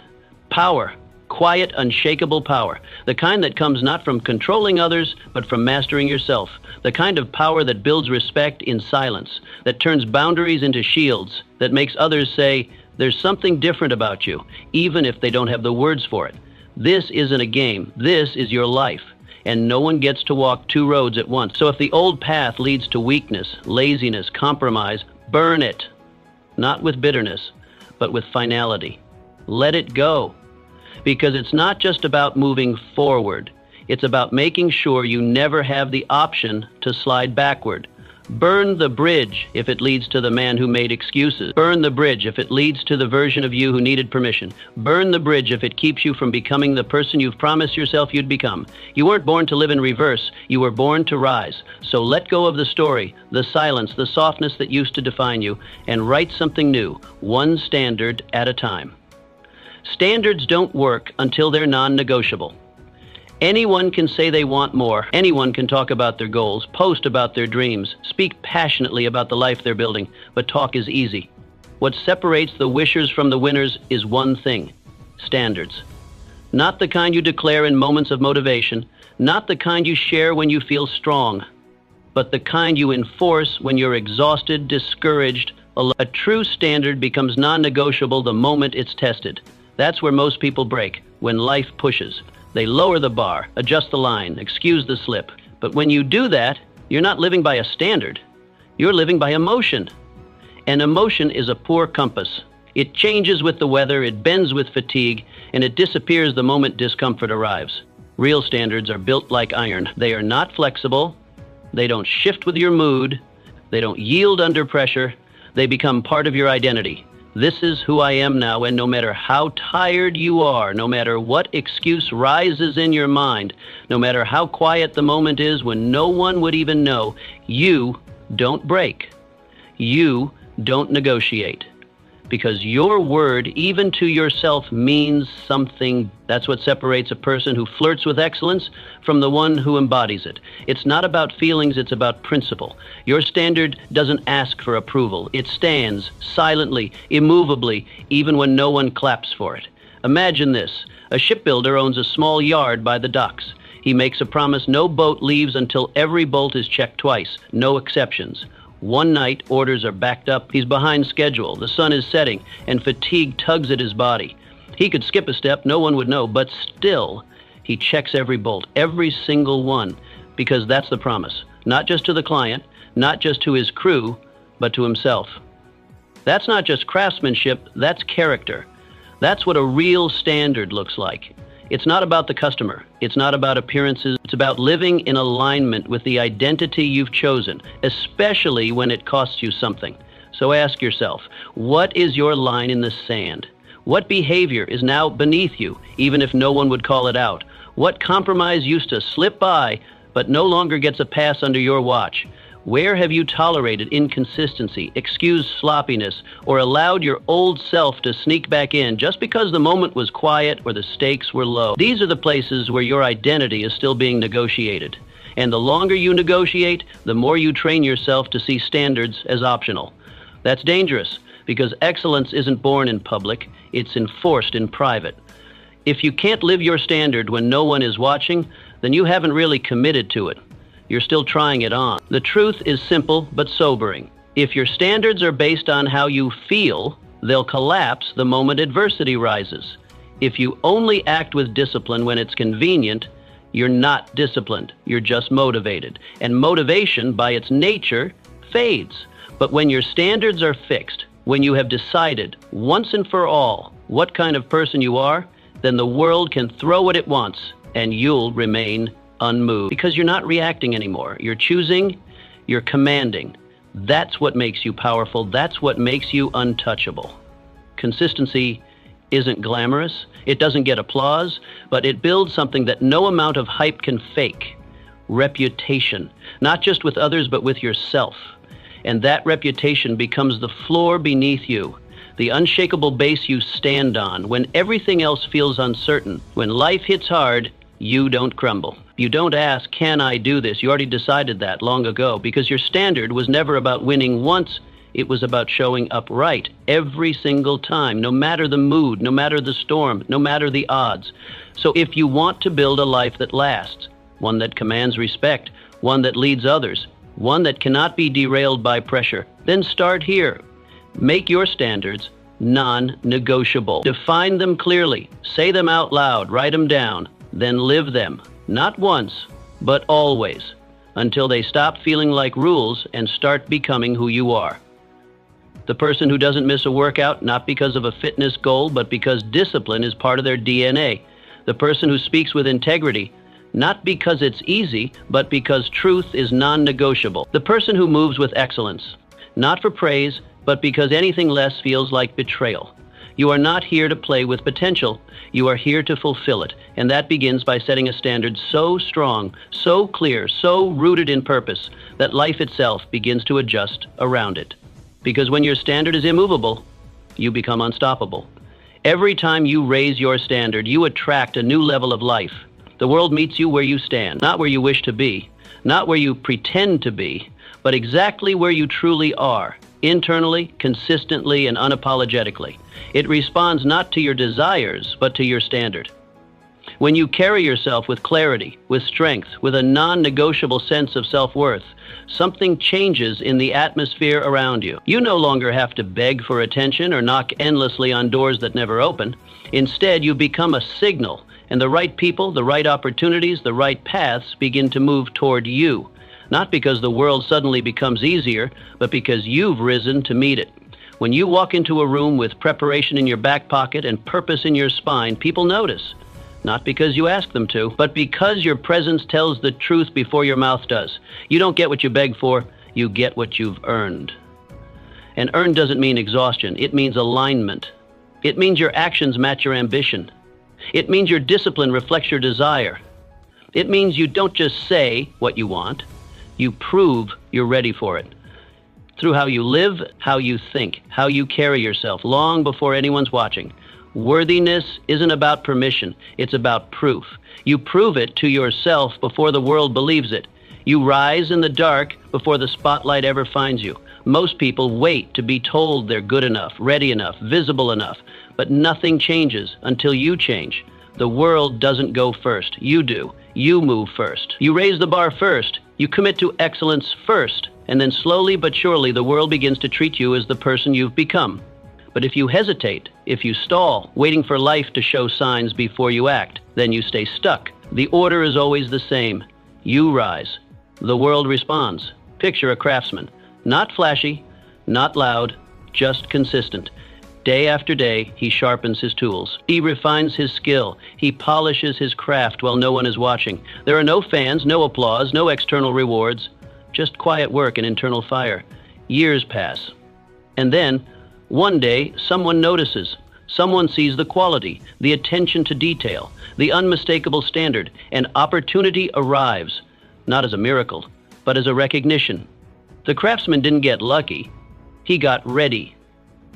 A: Power. Quiet, unshakable power. The kind that comes not from controlling others, but from mastering yourself. The kind of power that builds respect in silence, that turns boundaries into shields, that makes others say, there's something different about you, even if they don't have the words for it. This isn't a game. This is your life. And no one gets to walk two roads at once. So if the old path leads to weakness, laziness, compromise, burn it. Not with bitterness, but with finality. Let it go. Because it's not just about moving forward. It's about making sure you never have the option to slide backward. Burn the bridge if it leads to the man who made excuses. Burn the bridge if it leads to the version of you who needed permission. Burn the bridge if it keeps you from becoming the person you've promised yourself you'd become. You weren't born to live in reverse. You were born to rise. So let go of the story, the silence, the softness that used to define you, and write something new, one standard at a time. Standards don't work until they're non-negotiable. Anyone can say they want more. Anyone can talk about their goals, post about their dreams, speak passionately about the life they're building, but talk is easy. What separates the wishers from the winners is one thing: standards. Not the kind you declare in moments of motivation, not the kind you share when you feel strong, but the kind you enforce when you're exhausted, discouraged. A true standard becomes non-negotiable the moment it's tested. That's where most people break, when life pushes. They lower the bar, adjust the line, excuse the slip. But when you do that, you're not living by a standard. You're living by emotion. And emotion is a poor compass. It changes with the weather, it bends with fatigue, and it disappears the moment discomfort arrives. Real standards are built like iron. They are not flexible. They don't shift with your mood. They don't yield under pressure. They become part of your identity. This is who I am now, and no matter how tired you are, no matter what excuse rises in your mind, no matter how quiet the moment is when no one would even know, you don't break. You don't negotiate. Because your word, even to yourself, means something. That's what separates a person who flirts with excellence from the one who embodies it. It's not about feelings, it's about principle. Your standard doesn't ask for approval. It stands silently, immovably, even when no one claps for it. Imagine this. A shipbuilder owns a small yard by the docks. He makes a promise no boat leaves until every bolt is checked twice, no exceptions. One night, orders are backed up, he's behind schedule, the sun is setting, and fatigue tugs at his body. He could skip a step, no one would know, but still, he checks every bolt, every single one, because that's the promise. Not just to the client, not just to his crew, but to himself. That's not just craftsmanship, that's character. That's what a real standard looks like. It's not about the customer. It's not about appearances. It's about living in alignment with the identity you've chosen, especially when it costs you something. So ask yourself, what is your line in the sand? What behavior is now beneath you, even if no one would call it out? What compromise used to slip by, but no longer gets a pass under your watch? Where have you tolerated inconsistency, excused sloppiness, or allowed your old self to sneak back in just because the moment was quiet or the stakes were low? These are the places where your identity is still being negotiated. And the longer you negotiate, the more you train yourself to see standards as optional. That's dangerous, because excellence isn't born in public, it's enforced in private. If you can't live your standard when no one is watching, then you haven't really committed to it. You're still trying it on. The truth is simple but sobering. If your standards are based on how you feel, they'll collapse the moment adversity rises. If you only act with discipline when it's convenient, you're not disciplined. You're just motivated. And motivation, by its nature, fades. But when your standards are fixed, when you have decided once and for all what kind of person you are, then the world can throw what it wants and you'll remain unmoved, because you're not reacting anymore. You're choosing, you're commanding. That's what makes you powerful. That's what makes you untouchable. Consistency isn't glamorous. It doesn't get applause, but it builds something that no amount of hype can fake. Reputation, not just with others, but with yourself. And that reputation becomes the floor beneath you, the unshakable base you stand on when everything else feels uncertain. When life hits hard, you don't crumble. You don't ask, can I do this? You already decided that long ago, because your standard was never about winning once. It was about showing up right every single time, no matter the mood, no matter the storm, no matter the odds. So if you want to build a life that lasts, one that commands respect, one that leads others, one that cannot be derailed by pressure, then start here. Make your standards non-negotiable. Define them clearly. Say them out loud. Write them down. Then live them. Not once, but always, until they stop feeling like rules and start becoming who you are. The person who doesn't miss a workout, not because of a fitness goal, but because discipline is part of their DNA. The person who speaks with integrity, not because it's easy, but because truth is non-negotiable. The person who moves with excellence, not for praise, but because anything less feels like betrayal. You are not here to play with potential. You are here to fulfill it. And that begins by setting a standard so strong, so clear, so rooted in purpose, that life itself begins to adjust around it. Because when your standard is immovable, you become unstoppable. Every time you raise your standard, you attract a new level of life. The world meets you where you stand, not where you wish to be, not where you pretend to be, but exactly where you truly are, internally, consistently, and unapologetically. It responds not to your desires, but to your standard. When you carry yourself with clarity, with strength, with a non-negotiable sense of self-worth, something changes in the atmosphere around you. You no longer have to beg for attention or knock endlessly on doors that never open. Instead, you become a signal, and the right people, the right opportunities, the right paths begin to move toward you. Not because the world suddenly becomes easier, but because you've risen to meet it. When you walk into a room with preparation in your back pocket and purpose in your spine, people notice. Not because you ask them to, but because your presence tells the truth before your mouth does. You don't get what you beg for, you get what you've earned. And earned doesn't mean exhaustion, it means alignment. It means your actions match your ambition. It means your discipline reflects your desire. It means you don't just say what you want, you prove you're ready for it. Through how you live, how you think, how you carry yourself, long before anyone's watching. Worthiness isn't about permission, it's about proof. You prove it to yourself before the world believes it. You rise in the dark before the spotlight ever finds you. Most people wait to be told they're good enough, ready enough, visible enough, but nothing changes until you change. The world doesn't go first, you do. You move first. You raise the bar first. You commit to excellence first, and then slowly but surely the world begins to treat you as the person you've become. But if you hesitate, if you stall, waiting for life to show signs before you act, then you stay stuck. The order is always the same. You rise. The world responds. Picture a craftsman. Not flashy, not loud, just consistent. Day after day, he sharpens his tools. He refines his skill. He polishes his craft while no one is watching. There are no fans, no applause, no external rewards, just quiet work and internal fire. Years pass. And then, one day, someone notices. Someone sees the quality, the attention to detail, the unmistakable standard, and opportunity arrives, not as a miracle, but as a recognition. The craftsman didn't get lucky. He got ready.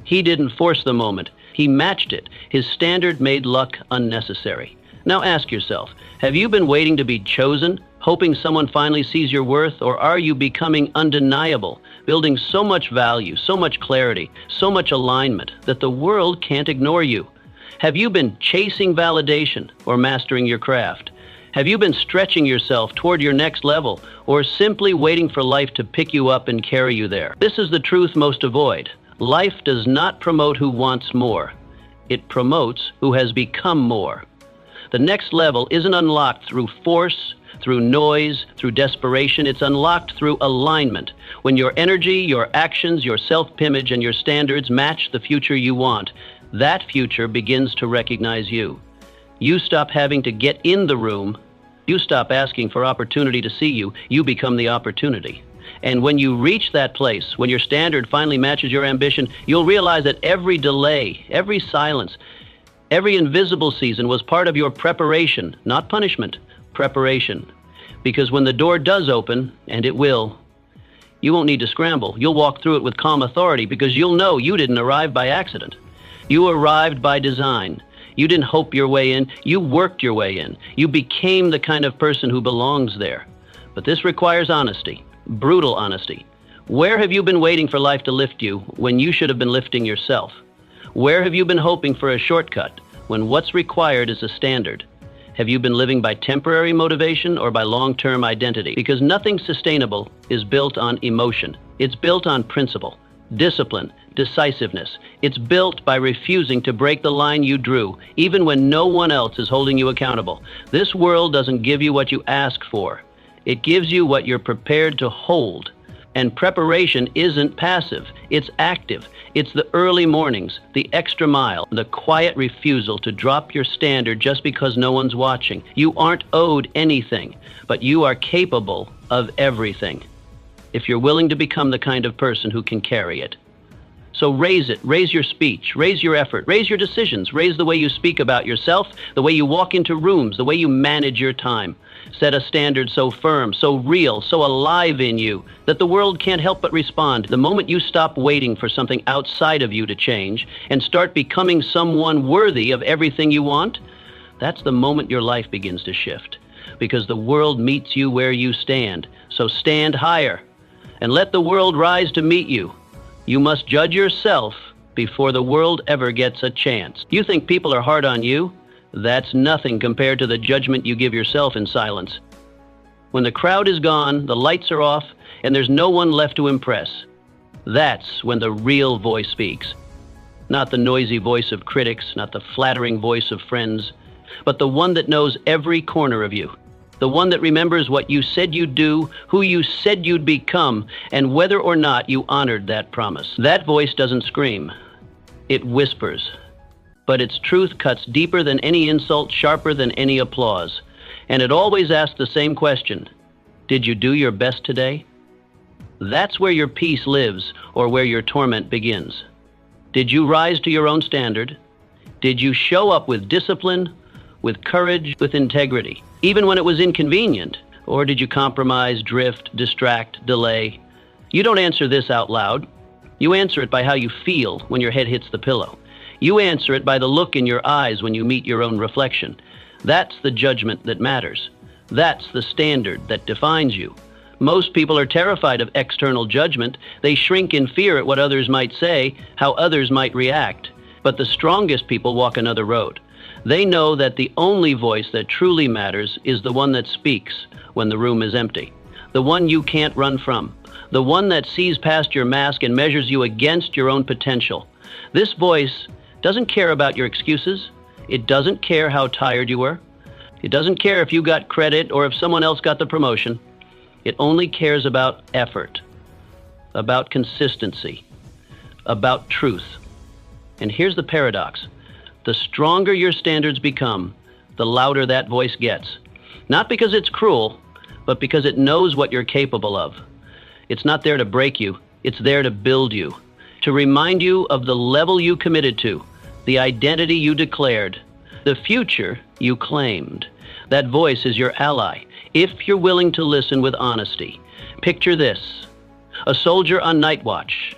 A: He didn't force the moment. He matched it. His standard made luck unnecessary. Now ask yourself, have you been waiting to be chosen, hoping someone finally sees your worth, or are you becoming undeniable, building so much value, so much clarity, so much alignment that the world can't ignore you? Have you been chasing validation or mastering your craft? Have you been stretching yourself toward your next level, or simply waiting for life to pick you up and carry you there? This is the truth most avoid. Life does not promote who wants more. It promotes who has become more. The next level isn't unlocked through force, through noise, through desperation. It's unlocked through alignment. When your energy, your actions, your self-image, and your standards match the future you want, that future begins to recognize you. You stop having to get in the room. You stop asking for opportunity to see you. You become the opportunity. And when you reach that place, when your standard finally matches your ambition, you'll realize that every delay, every silence, every invisible season was part of your preparation, not punishment, preparation. Because when the door does open, and it will, you won't need to scramble. You'll walk through it with calm authority because you'll know you didn't arrive by accident. You arrived by design. You didn't hope your way in. You worked your way in. You became the kind of person who belongs there. But this requires honesty, brutal honesty. Where have you been waiting for life to lift you when you should have been lifting yourself? Where have you been hoping for a shortcut when what's required is a standard? Have you been living by temporary motivation or by long-term identity? Because nothing sustainable is built on emotion. It's built on principle, discipline, decisiveness. It's built by refusing to break the line you drew, even when no one else is holding you accountable. This world doesn't give you what you ask for. It gives you what you're prepared to hold. And preparation isn't passive, it's active. It's the early mornings, the extra mile, the quiet refusal to drop your standard just because no one's watching. You aren't owed anything, but you are capable of everything, if you're willing to become the kind of person who can carry it. So raise it, raise your speech, raise your effort, raise your decisions, raise the way you speak about yourself, the way you walk into rooms, the way you manage your time. Set a standard so firm, so real, so alive in you that the world can't help but respond. The moment you stop waiting for something outside of you to change and start becoming someone worthy of everything you want, that's the moment your life begins to shift. Because the world meets you where you stand. So stand higher and let the world rise to meet you. You must judge yourself before the world ever gets a chance. You think people are hard on you? That's nothing compared to the judgment you give yourself in silence. When the crowd is gone, the lights are off, and there's no one left to impress, that's when the real voice speaks. Not the noisy voice of critics, not the flattering voice of friends, but the one that knows every corner of you. The one that remembers what you said you'd do, who you said you'd become, and whether or not you honored that promise. That voice doesn't scream. It whispers. But its truth cuts deeper than any insult, sharper than any applause. And it always asks the same question. Did you do your best today? That's where your peace lives, or where your torment begins. Did you rise to your own standard? Did you show up with discipline, with courage, with integrity, even when it was inconvenient? Or did you compromise, drift, distract, delay? You don't answer this out loud. You answer it by how you feel when your head hits the pillow. You answer it by the look in your eyes when you meet your own reflection. That's the judgment that matters. That's the standard that defines you. Most people are terrified of external judgment. They shrink in fear at what others might say, how others might react. But the strongest people walk another road. They know that the only voice that truly matters is the one that speaks when the room is empty, the one you can't run from, the one that sees past your mask and measures you against your own potential. This voice doesn't care about your excuses. It doesn't care how tired you were. It doesn't care if you got credit or if someone else got the promotion. It only cares about effort, about consistency, about truth. And here's the paradox. The stronger your standards become, the louder that voice gets. Not because it's cruel, but because it knows what you're capable of. It's not there to break you. It's there to build you, to remind you of the level you committed to, the identity you declared, the future you claimed. That voice is your ally, if you're willing to listen with honesty. Picture this. a soldier on night watch.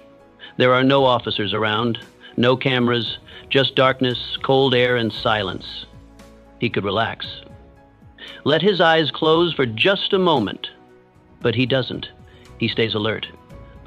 A: There are no officers around, no cameras, just darkness, cold air, and silence. He could relax. Let his eyes close for just a moment, but he doesn't. He stays alert,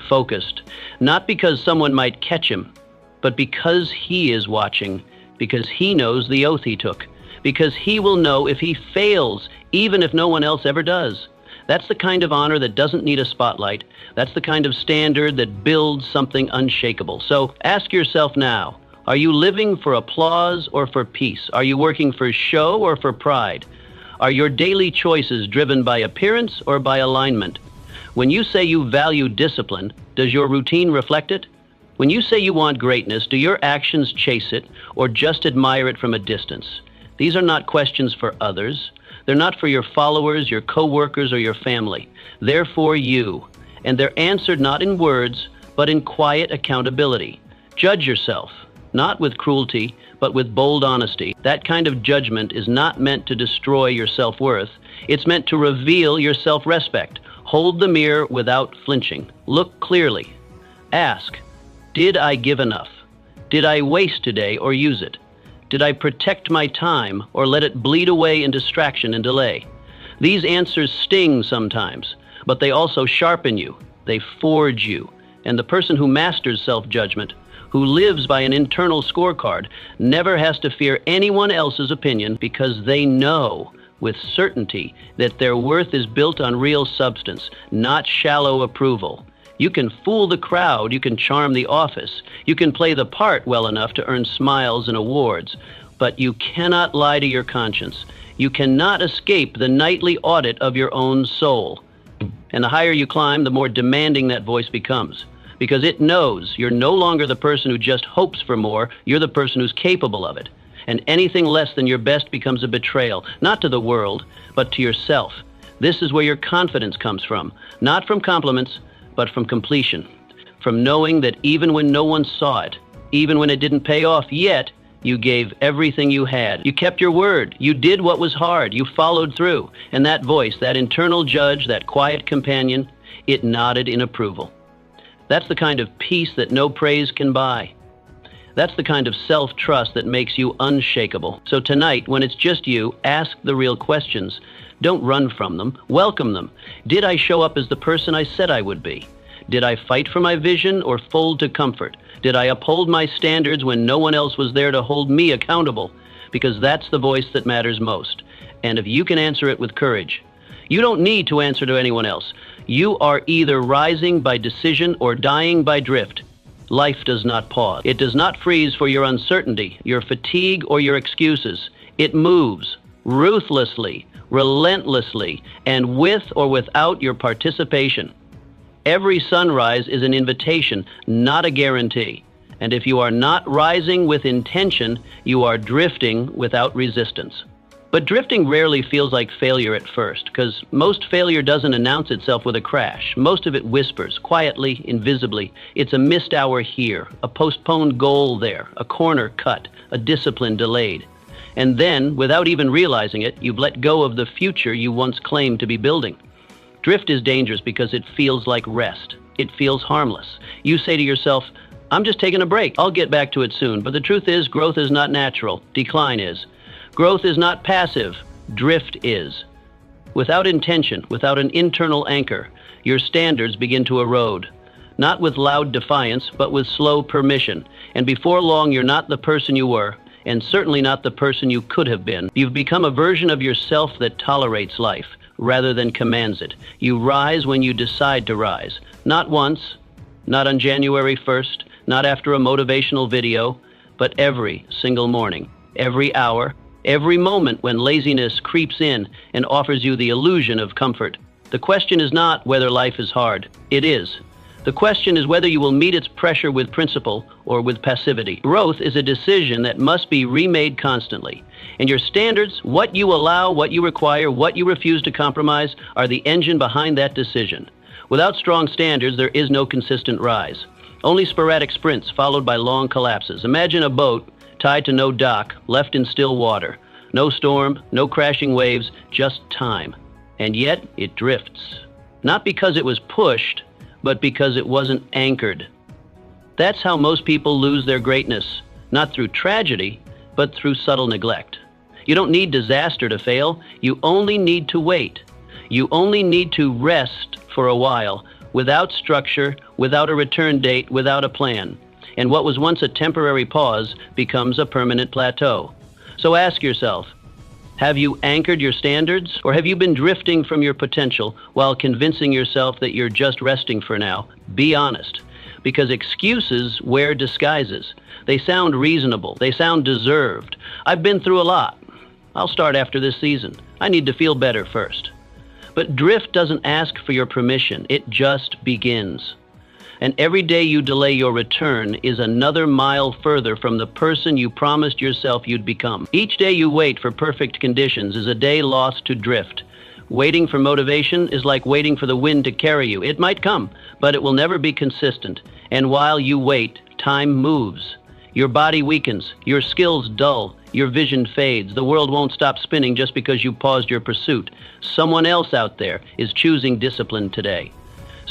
A: focused, not because someone might catch him, but because he is watching, because he knows the oath he took, because he will know if he fails, even if no one else ever does. That's the kind of honor that doesn't need a spotlight. That's the kind of standard that builds something unshakable. So ask yourself now, are you living for applause or for peace? Are you working for show or for pride? Are your daily choices driven by appearance or by alignment? When you say you value discipline, does your routine reflect it? When you say you want greatness, do your actions chase it or just admire it from a distance? These are not questions for others. They're not for your followers, your co-workers, or your family. They're for you. And they're answered not in words, but in quiet accountability. Judge yourself, not with cruelty, but with bold honesty. That kind of judgment is not meant to destroy your self-worth. It's meant to reveal your self-respect. Hold the mirror without flinching. Look clearly. Ask, did I give enough? Did I waste today or use it? Did I protect my time or let it bleed away in distraction and delay? These answers sting sometimes, but they also sharpen you. They forge you. And the person who masters self-judgment, who lives by an internal scorecard, never has to fear anyone else's opinion because they know with certainty that their worth is built on real substance, not shallow approval. You can fool the crowd, you can charm the office, you can play the part well enough to earn smiles and awards, but you cannot lie to your conscience. You cannot escape the nightly audit of your own soul. And the higher you climb, the more demanding that voice becomes, because it knows you're no longer the person who just hopes for more, you're the person who's capable of it. And anything less than your best becomes a betrayal, not to the world, but to yourself. This is where your confidence comes from, not from compliments, but from completion, from knowing that even when no one saw it, even when it didn't pay off yet, you gave everything you had. You kept your word. You did what was hard. You followed through. And that voice, that internal judge, that quiet companion, it nodded in approval. That's the kind of peace that no praise can buy. That's the kind of self-trust that makes you unshakable. So tonight, when it's just you, ask the real questions. Don't run from them. Welcome them. Did I show up as the person I said I would be? Did I fight for my vision or fold to comfort? Did I uphold my standards when no one else was there to hold me accountable? Because that's the voice that matters most. And if you can answer it with courage, you don't need to answer to anyone else. You are either rising by decision or dying by drift. Life does not pause. It does not freeze for your uncertainty, your fatigue, or your excuses. It moves ruthlessly, relentlessly, and with or without your participation. Every sunrise is an invitation, not a guarantee. And if you are not rising with intention, you are drifting without resistance. But drifting rarely feels like failure at first, because most failure doesn't announce itself with a crash. Most of it whispers, quietly, invisibly. It's a missed hour here, a postponed goal there, a corner cut, a discipline delayed. And then, without even realizing it, you've let go of the future you once claimed to be building. Drift is dangerous because it feels like rest. It feels harmless. You say to yourself, I'm just taking a break. I'll get back to it soon. But the truth is, growth is not natural. Decline is. Growth is not passive. Drift is. Without intention, without an internal anchor, your standards begin to erode. Not with loud defiance, but with slow permission. And before long, you're not the person you were, and certainly not the person you could have been. You've become a version of yourself that tolerates life rather than commands it. You rise when you decide to rise. Not once, not on January 1st, not after a motivational video, but every single morning, every hour, every moment when laziness creeps in and offers you the illusion of comfort. The question is not whether life is hard. It is. The question is whether you will meet its pressure with principle or with passivity. Growth is a decision that must be remade constantly. And your standards, what you allow, what you require, what you refuse to compromise, are the engine behind that decision. Without strong standards, there is no consistent rise. Only sporadic sprints followed by long collapses. Imagine a boat tied to no dock, left in still water. No storm, no crashing waves, just time. And yet it drifts. Not because it was pushed, but because it wasn't anchored. That's how most people lose their greatness, not through tragedy, but through subtle neglect. You don't need disaster to fail. You only need to wait. You only need to rest for a while, without structure, without a return date, without a plan. And what was once a temporary pause becomes a permanent plateau. So ask yourself, have you anchored your standards, or have you been drifting from your potential while convincing yourself that you're just resting for now? Be honest, because excuses wear disguises. They sound reasonable. They sound deserved. I've been through a lot. I'll start after this season. I need to feel better first. But drift doesn't ask for your permission. It just begins. And every day you delay your return is another mile further from the person you promised yourself you'd become. Each day you wait for perfect conditions is a day lost to drift. Waiting for motivation is like waiting for the wind to carry you. It might come, but it will never be consistent. And while you wait, time moves. Your body weakens, your skills dull, your vision fades. The world won't stop spinning just because you paused your pursuit. Someone else out there is choosing discipline today.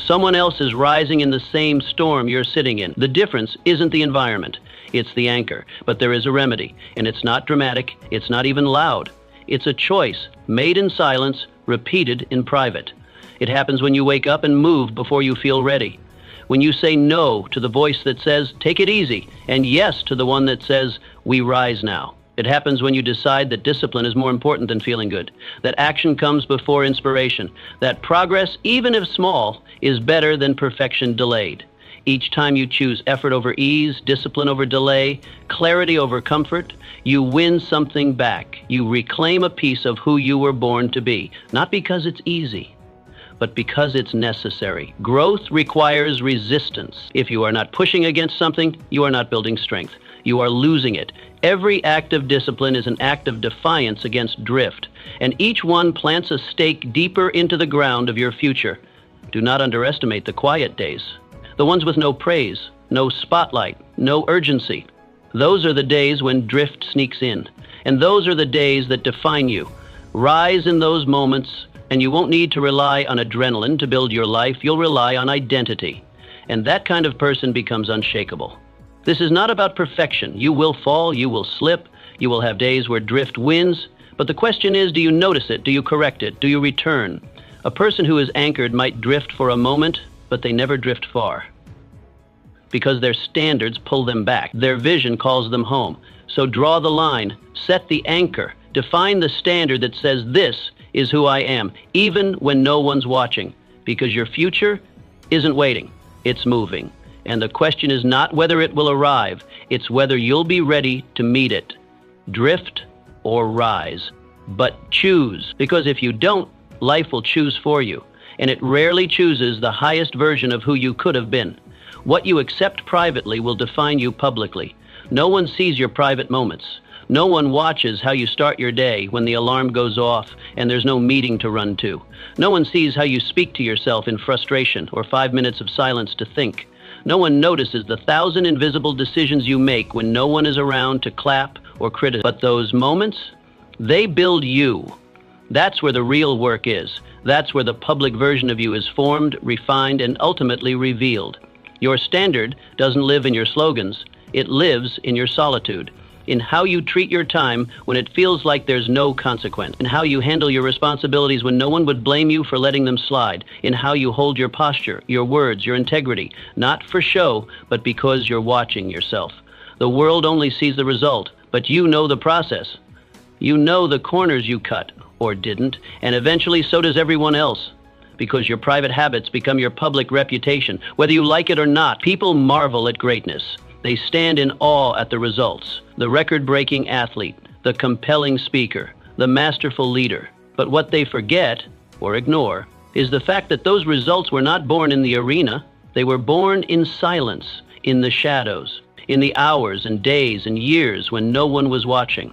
A: Someone else is rising in the same storm you're sitting in. The difference isn't the environment, it's the anchor. But there is a remedy, and it's not dramatic, it's not even loud. It's a choice, made in silence, repeated in private. It happens when you wake up and move before you feel ready. When you say no to the voice that says, take it easy, and yes to the one that says, we rise now. It happens when you decide that discipline is more important than feeling good, that action comes before inspiration, that progress, even if small, is better than perfection delayed. Each time you choose effort over ease, discipline over delay, clarity over comfort, you win something back. You reclaim a piece of who you were born to be, not because it's easy, but because it's necessary. Growth requires resistance. If you are not pushing against something, you are not building strength. You are losing it. Every act of discipline is an act of defiance against drift, and each one plants a stake deeper into the ground of your future. Do not underestimate the quiet days, the ones with no praise, no spotlight, no urgency. Those are the days when drift sneaks in, and those are the days that define you. Rise in those moments, and you won't need to rely on adrenaline to build your life. You'll rely on identity, and that kind of person becomes unshakable. This is not about perfection. You will fall, you will slip, you will have days where drift wins, but the question is, do you notice it? Do you correct it? Do you return? A person who is anchored might drift for a moment, but they never drift far, because their standards pull them back. Their vision calls them home. So draw the line, set the anchor, define the standard that says this is who I am, even when no one's watching, because your future isn't waiting, it's moving. And the question is not whether it will arrive, it's whether you'll be ready to meet it. Drift or rise. But choose, because if you don't, life will choose for you, and it rarely chooses the highest version of who you could have been. What you accept privately will define you publicly. No one sees your private moments. No one watches how you start your day when the alarm goes off and there's no meeting to run to. No one sees how you speak to yourself in frustration or 5 minutes of silence to think. No one notices the 1,000 invisible decisions you make when no one is around to clap or criticize. But those moments, they build you. That's where the real work is. That's where the public version of you is formed, refined, and ultimately revealed. Your standard doesn't live in your slogans. It lives in your solitude, in how you treat your time when it feels like there's no consequence, in how you handle your responsibilities when no one would blame you for letting them slide, in how you hold your posture, your words, your integrity, not for show, but because you're watching yourself. The world only sees the result, but you know the process. You know the corners you cut, or didn't, and eventually so does everyone else, because your private habits become your public reputation. Whether you like it or not, people marvel at greatness. They stand in awe at the results. The record-breaking athlete, the compelling speaker, the masterful leader. But what they forget, or ignore, is the fact that those results were not born in the arena. They were born in silence, in the shadows, in the hours and days and years when no one was watching,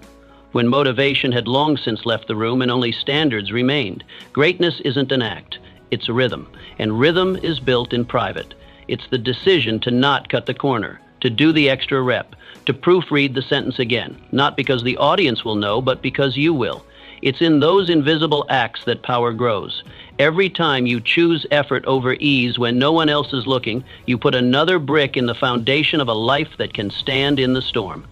A: when motivation had long since left the room and only standards remained. Greatness isn't an act, it's a rhythm, and rhythm is built in private. It's the decision to not cut the corner, to do the extra rep, to proofread the sentence again, not because the audience will know, but because you will. It's in those invisible acts that power grows, Every time you choose effort over ease when no one else is looking, you put another brick in the foundation of a life that can stand in the storm.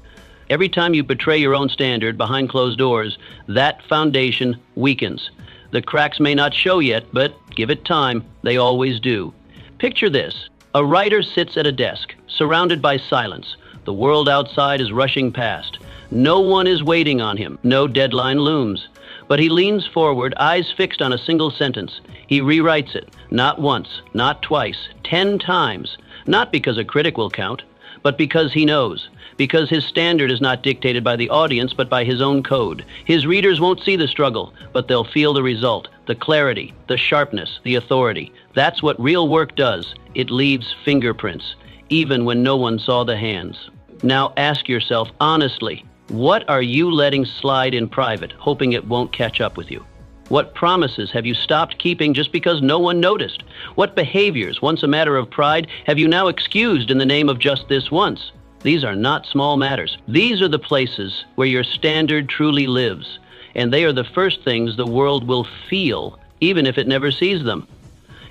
A: Every time you betray your own standard behind closed doors, that foundation weakens. The cracks may not show yet, but give it time, they always do. Picture this. A writer sits at a desk, surrounded by silence. The world outside is rushing past. No one is waiting on him. No deadline looms. But he leans forward, eyes fixed on a single sentence. He rewrites it, not once, not twice, 10 times. Not because a critic will count, but because he knows. Because his standard is not dictated by the audience, but by his own code. His readers won't see the struggle, but they'll feel the result, the clarity, the sharpness, the authority. That's what real work does. It leaves fingerprints, even when no one saw the hands. Now ask yourself honestly, what are you letting slide in private, hoping it won't catch up with you? What promises have you stopped keeping just because no one noticed? What behaviors, once a matter of pride, have you now excused in the name of just this once? These are not small matters. These are the places where your standard truly lives, and they are the first things the world will feel, even if it never sees them.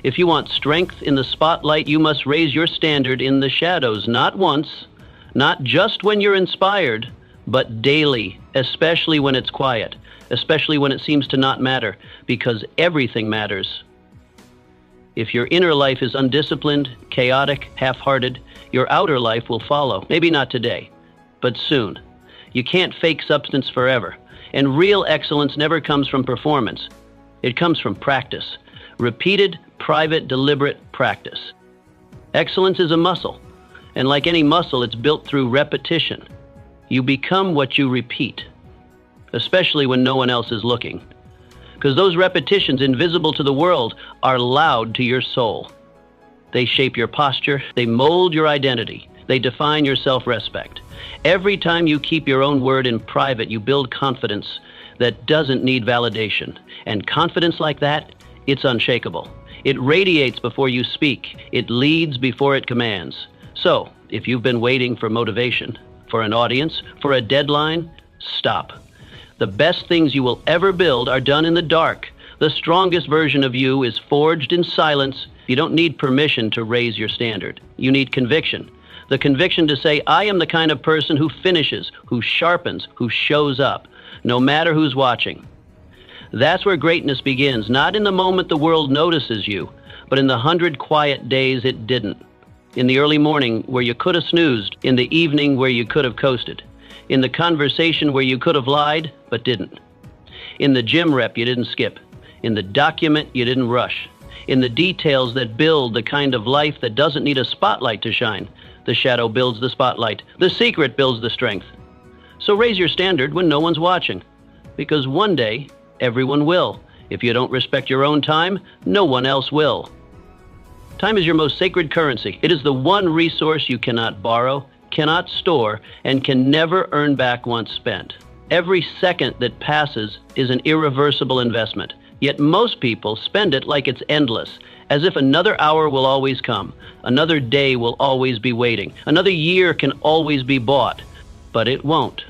A: If you want strength in the spotlight, you must raise your standard in the shadows, not once, not just when you're inspired, but daily, especially when it's quiet, especially when it seems to not matter, because everything matters. If your inner life is undisciplined, chaotic, half-hearted, your outer life will follow. Maybe not today, but soon. You can't fake substance forever, and real excellence never comes from performance. It comes from practice. Repeated, private, deliberate practice. Excellence is a muscle, and like any muscle, it's built through repetition. You become what you repeat, especially when no one else is looking. Because those repetitions, invisible to the world, are loud to your soul. They shape your posture, they mold your identity, they define your self-respect. Every time you keep your own word in private, you build confidence that doesn't need validation. And confidence like that, it's unshakable. It radiates before you speak. It leads before it commands. So, if you've been waiting for motivation, for an audience, for a deadline, stop. The best things you will ever build are done in the dark. The strongest version of you is forged in silence. You don't need permission to raise your standard. You need conviction. The conviction to say, I am the kind of person who finishes, who sharpens, who shows up, no matter who's watching. That's where greatness begins, not in the moment the world notices you, but in the 100 quiet days it didn't. In the early morning where you could have snoozed, in the evening where you could have coasted, in the conversation where you could have lied, but didn't. In the gym rep you didn't skip, in the document you didn't rush, in the details that build the kind of life that doesn't need a spotlight to shine. The shadow builds the spotlight. The secret builds the strength. So raise your standard when no one's watching, because one day everyone will. If you don't respect your own time, no one else will. Time is your most sacred currency. It is the one resource you cannot borrow, cannot store, and can never earn back once spent. Every second that passes is an irreversible investment. Yet most people spend it like it's endless, as if another hour will always come, another day will always be waiting, another year can always be bought. But it won't.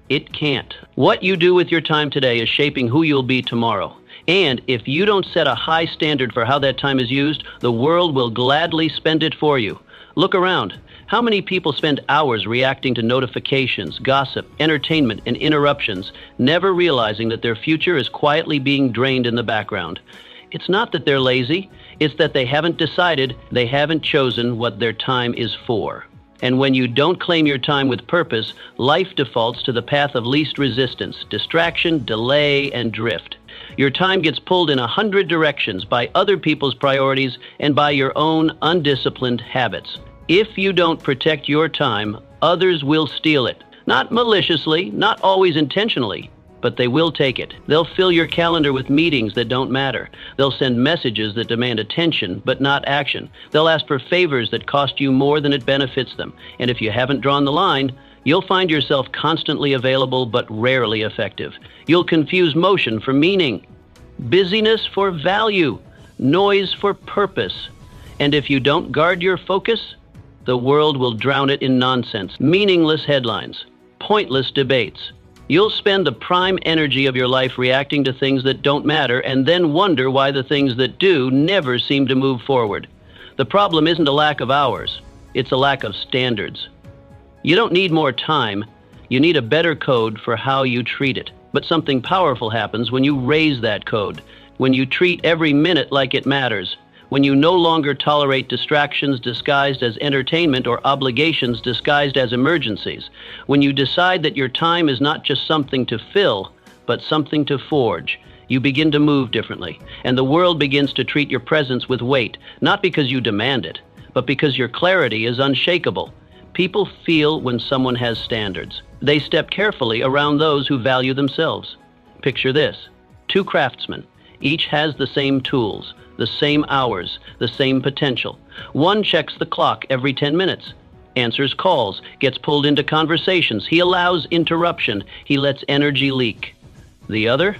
A: It can't. What you do with your time today is shaping who you'll be tomorrow. And if you don't set a high standard for how that time is used, the world will gladly spend it for you. Look around. How many people spend hours reacting to notifications, gossip, entertainment, and interruptions, never realizing that their future is quietly being drained in the background? It's not that they're lazy, it's that they haven't decided, they haven't chosen what their time is for. And when you don't claim your time with purpose, life defaults to the path of least resistance, distraction, delay, and drift. Your time gets pulled in 100 directions by other people's priorities and by your own undisciplined habits. If you don't protect your time, others will steal it. Not maliciously, not always intentionally, but they will take it. They'll fill your calendar with meetings that don't matter. They'll send messages that demand attention, but not action. They'll ask for favors that cost you more than it benefits them. And if you haven't drawn the line, you'll find yourself constantly available but rarely effective. You'll confuse motion for meaning, busyness for value, noise for purpose. And if you don't guard your focus, the world will drown it in nonsense, meaningless headlines, pointless debates, You'll spend the prime energy of your life reacting to things that don't matter and then wonder why the things that do never seem to move forward. The problem isn't a lack of hours, it's a lack of standards. You don't need more time, you need a better code for how you treat it. But something powerful happens when you raise that code, when you treat every minute like it matters, when you no longer tolerate distractions disguised as entertainment or obligations disguised as emergencies, when you decide that your time is not just something to fill, but something to forge. You begin to move differently, and the world begins to treat your presence with weight, not because you demand it, but because your clarity is unshakable. People feel when someone has standards. They step carefully around those who value themselves. Picture this: two craftsmen. Each has the same tools, the same hours, the same potential. One checks the clock every 10 minutes, answers calls, gets pulled into conversations. He allows interruption. He lets energy leak. The other?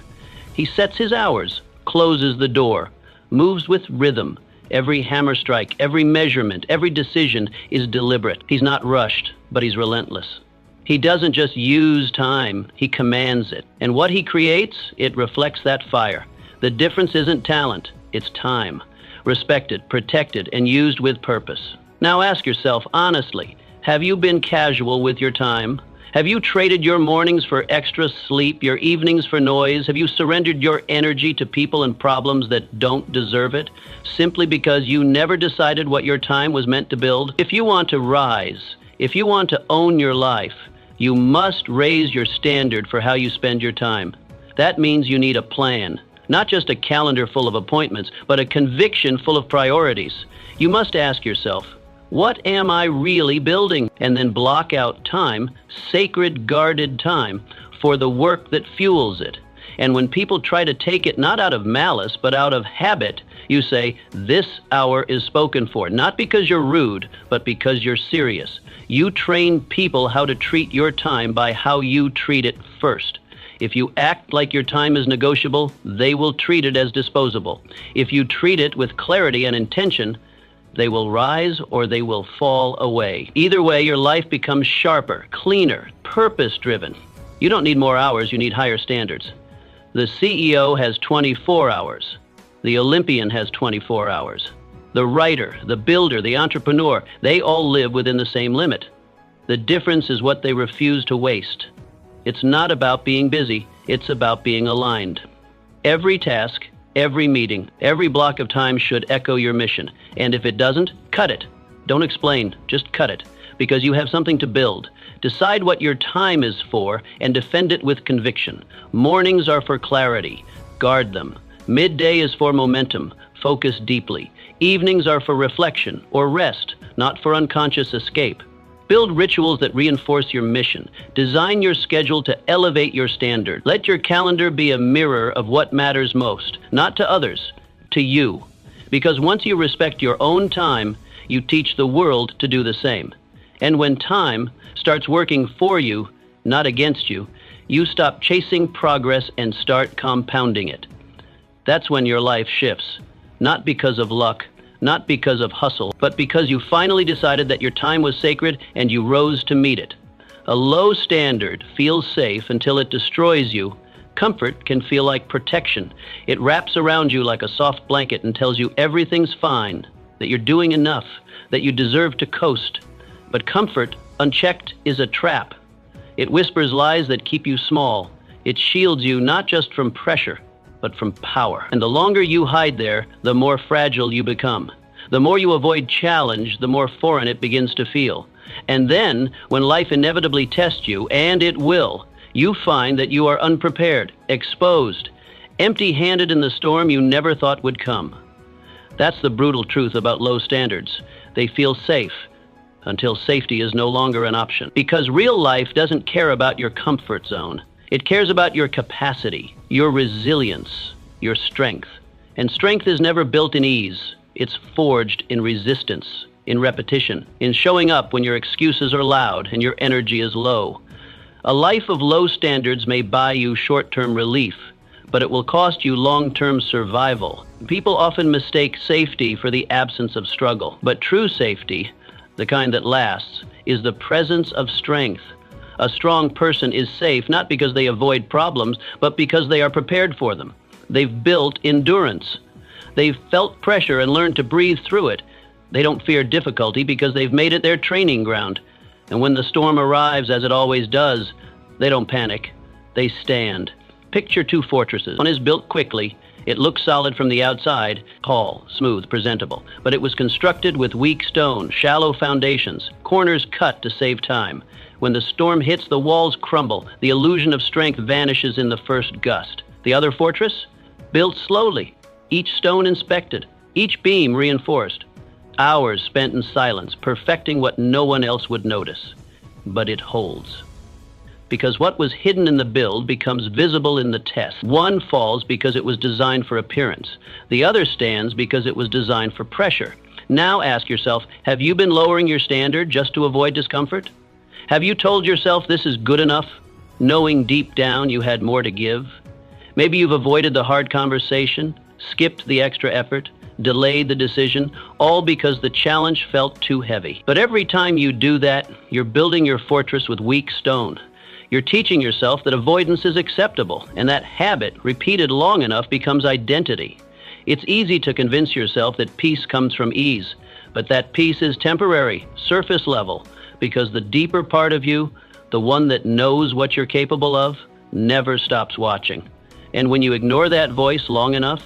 A: He sets his hours, closes the door, moves with rhythm. Every hammer strike, every measurement, every decision is deliberate. He's not rushed, but he's relentless. He doesn't just use time, he commands it. And what he creates, it reflects that fire. The difference isn't talent, it's time. Respected, protected, and used with purpose. Now ask yourself honestly, have you been casual with your time? Have you traded your mornings for extra sleep, your evenings for noise? Have you surrendered your energy to people and problems that don't deserve it, simply because you never decided what your time was meant to build? If you want to rise, if you want to own your life, you must raise your standard for how you spend your time. That means you need a plan, not just a calendar full of appointments, but a conviction full of priorities. You must ask yourself, what am I really building? And then block out time, sacred, guarded time, for the work that fuels it. And when people try to take it not out of malice, but out of habit, you say, this hour is spoken for, not because you're rude, but because you're serious. You train people how to treat your time by how you treat it first. If you act like your time is negotiable, they will treat it as disposable. If you treat it with clarity and intention, they will rise or they will fall away. Either way, your life becomes sharper, cleaner, purpose-driven. You don't need more hours, you need higher standards. The CEO has 24 hours. The Olympian has 24 hours. The writer, the builder, the entrepreneur, they all live within the same limit. The difference is what they refuse to waste. It's not about being busy, it's about being aligned. Every task, every meeting, every block of time should echo your mission. And if it doesn't, cut it. Don't explain, just cut it. Because you have something to build. Decide what your time is for and defend it with conviction. Mornings are for clarity. Guard them. Midday is for momentum. Focus deeply. Evenings are for reflection or rest, not for unconscious escape. Build rituals that reinforce your mission. Design your schedule to elevate your standard. Let your calendar be a mirror of what matters most, not to others, to you. Because once you respect your own time, you teach the world to do the same. And when time starts working for you, not against you, you stop chasing progress and start compounding it. That's when your life shifts, not because of luck, not because of hustle, but because you finally decided that your time was sacred and you rose to meet it. A low standard feels safe until it destroys you. Comfort can feel like protection. It wraps around you like a soft blanket and tells you everything's fine, that you're doing enough, that you deserve to coast. But comfort, unchecked, is a trap. It whispers lies that keep you small. It shields you not just from pressure, but from power. And the longer you hide there, the more fragile you become. The more you avoid challenge, the more foreign it begins to feel. And then, when life inevitably tests you, and it will, you find that you are unprepared, exposed, empty-handed in the storm you never thought would come. That's the brutal truth about low standards. They feel safe until safety is no longer an option. Because real life doesn't care about your comfort zone. It cares about your capacity, your resilience, your strength. And strength is never built in ease. It's forged in resistance, in repetition, in showing up when your excuses are loud and your energy is low. A life of low standards may buy you short-term relief, but it will cost you long-term survival. People often mistake safety for the absence of struggle. But true safety, the kind that lasts, is the presence of strength. A strong person is safe not because they avoid problems, but because they are prepared for them. They've built endurance. They've felt pressure and learned to breathe through it. They don't fear difficulty because they've made it their training ground. And when the storm arrives, as it always does, they don't panic. They stand. Picture two fortresses. One is built quickly. It looks solid from the outside, tall, smooth, presentable. But it was constructed with weak stone, shallow foundations, corners cut to save time. When the storm hits, the walls crumble. The illusion of strength vanishes in the first gust. The other fortress? Built slowly. Each stone inspected. Each beam reinforced. Hours spent in silence, perfecting what no one else would notice. But it holds. Because what was hidden in the build becomes visible in the test. One falls because it was designed for appearance. The other stands because it was designed for pressure. Now ask yourself, have you been lowering your standard just to avoid discomfort? Have you told yourself this is good enough, knowing deep down you had more to give? Maybe you've avoided the hard conversation, skipped the extra effort, delayed the decision, all because the challenge felt too heavy. But every time you do that, you're building your fortress with weak stone. You're teaching yourself that avoidance is acceptable, and that habit, repeated long enough, becomes identity. It's easy to convince yourself that peace comes from ease, but that peace is temporary, surface level, because the deeper part of you, the one that knows what you're capable of, never stops watching. And when you ignore that voice long enough,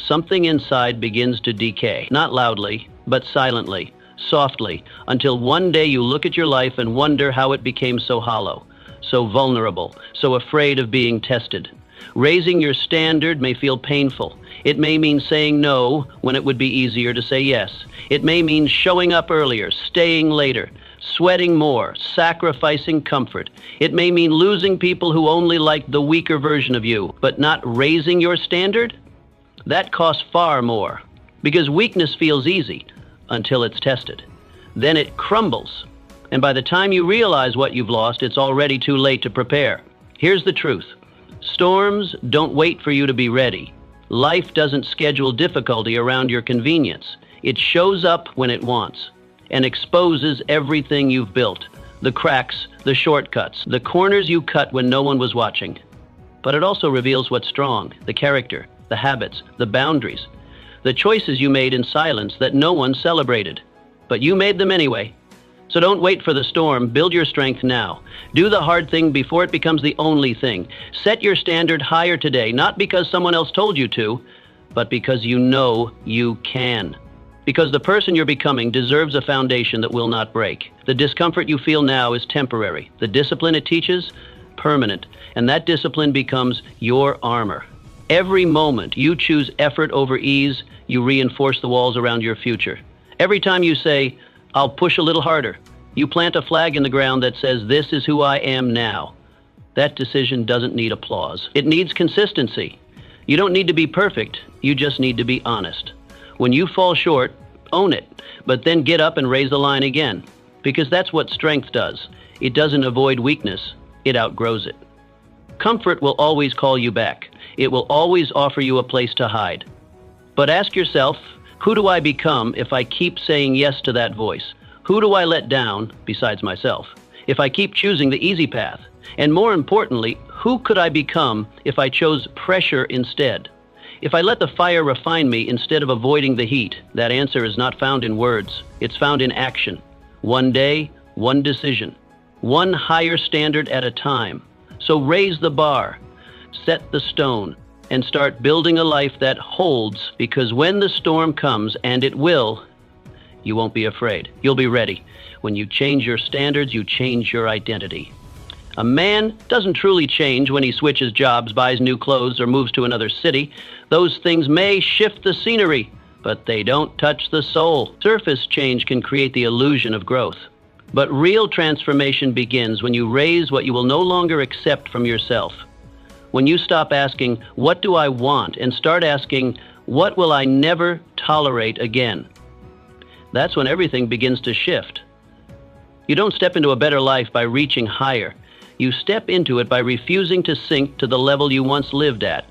A: something inside begins to decay, not loudly, but silently, softly, until one day you look at your life and wonder how it became so hollow, so vulnerable, so afraid of being tested. Raising your standard may feel painful. It may mean saying no when it would be easier to say yes. It may mean showing up earlier, staying later, sweating more, sacrificing comfort. It may mean losing people who only like the weaker version of you, but not raising your standard? That costs far more, because weakness feels easy until it's tested. Then it crumbles. And by the time you realize what you've lost, it's already too late to prepare. Here's the truth. Storms don't wait for you to be ready. Life doesn't schedule difficulty around your convenience. It shows up when it wants and exposes everything you've built. The cracks, the shortcuts, the corners you cut when no one was watching. But it also reveals what's strong, the character, the habits, the boundaries, the choices you made in silence that no one celebrated. But you made them anyway. So don't wait for the storm. Build your strength now. Do the hard thing before it becomes the only thing. Set your standard higher today, not because someone else told you to, but because you know you can. Because the person you're becoming deserves a foundation that will not break. The discomfort you feel now is temporary. The discipline it teaches, permanent. And that discipline becomes your armor. Every moment you choose effort over ease, you reinforce the walls around your future. Every time you say, I'll push a little harder, you plant a flag in the ground that says, this is who I am now. That decision doesn't need applause. It needs consistency. You don't need to be perfect. You just need to be honest. When you fall short, own it, but then get up and raise the line again, because that's what strength does. It doesn't avoid weakness. It outgrows it. Comfort will always call you back. It will always offer you a place to hide. But ask yourself, who do I become if I keep saying yes to that voice? Who do I let down, besides myself, if I keep choosing the easy path? And more importantly, who could I become if I chose pressure instead? If I let the fire refine me instead of avoiding the heat? That answer is not found in words. It's found in action. One day, one decision. One higher standard at a time. So raise the bar, set the stone, and start building a life that holds, because when the storm comes, and it will, you won't be afraid. You'll be ready. When you change your standards, you change your identity. A man doesn't truly change when he switches jobs, buys new clothes, or moves to another city. Those things may shift the scenery, but they don't touch the soul. Surface change can create the illusion of growth. But real transformation begins when you raise what you will no longer accept from yourself. When you stop asking, what do I want, and start asking, what will I never tolerate again? That's when everything begins to shift. You don't step into a better life by reaching higher. You step into it by refusing to sink to the level you once lived at.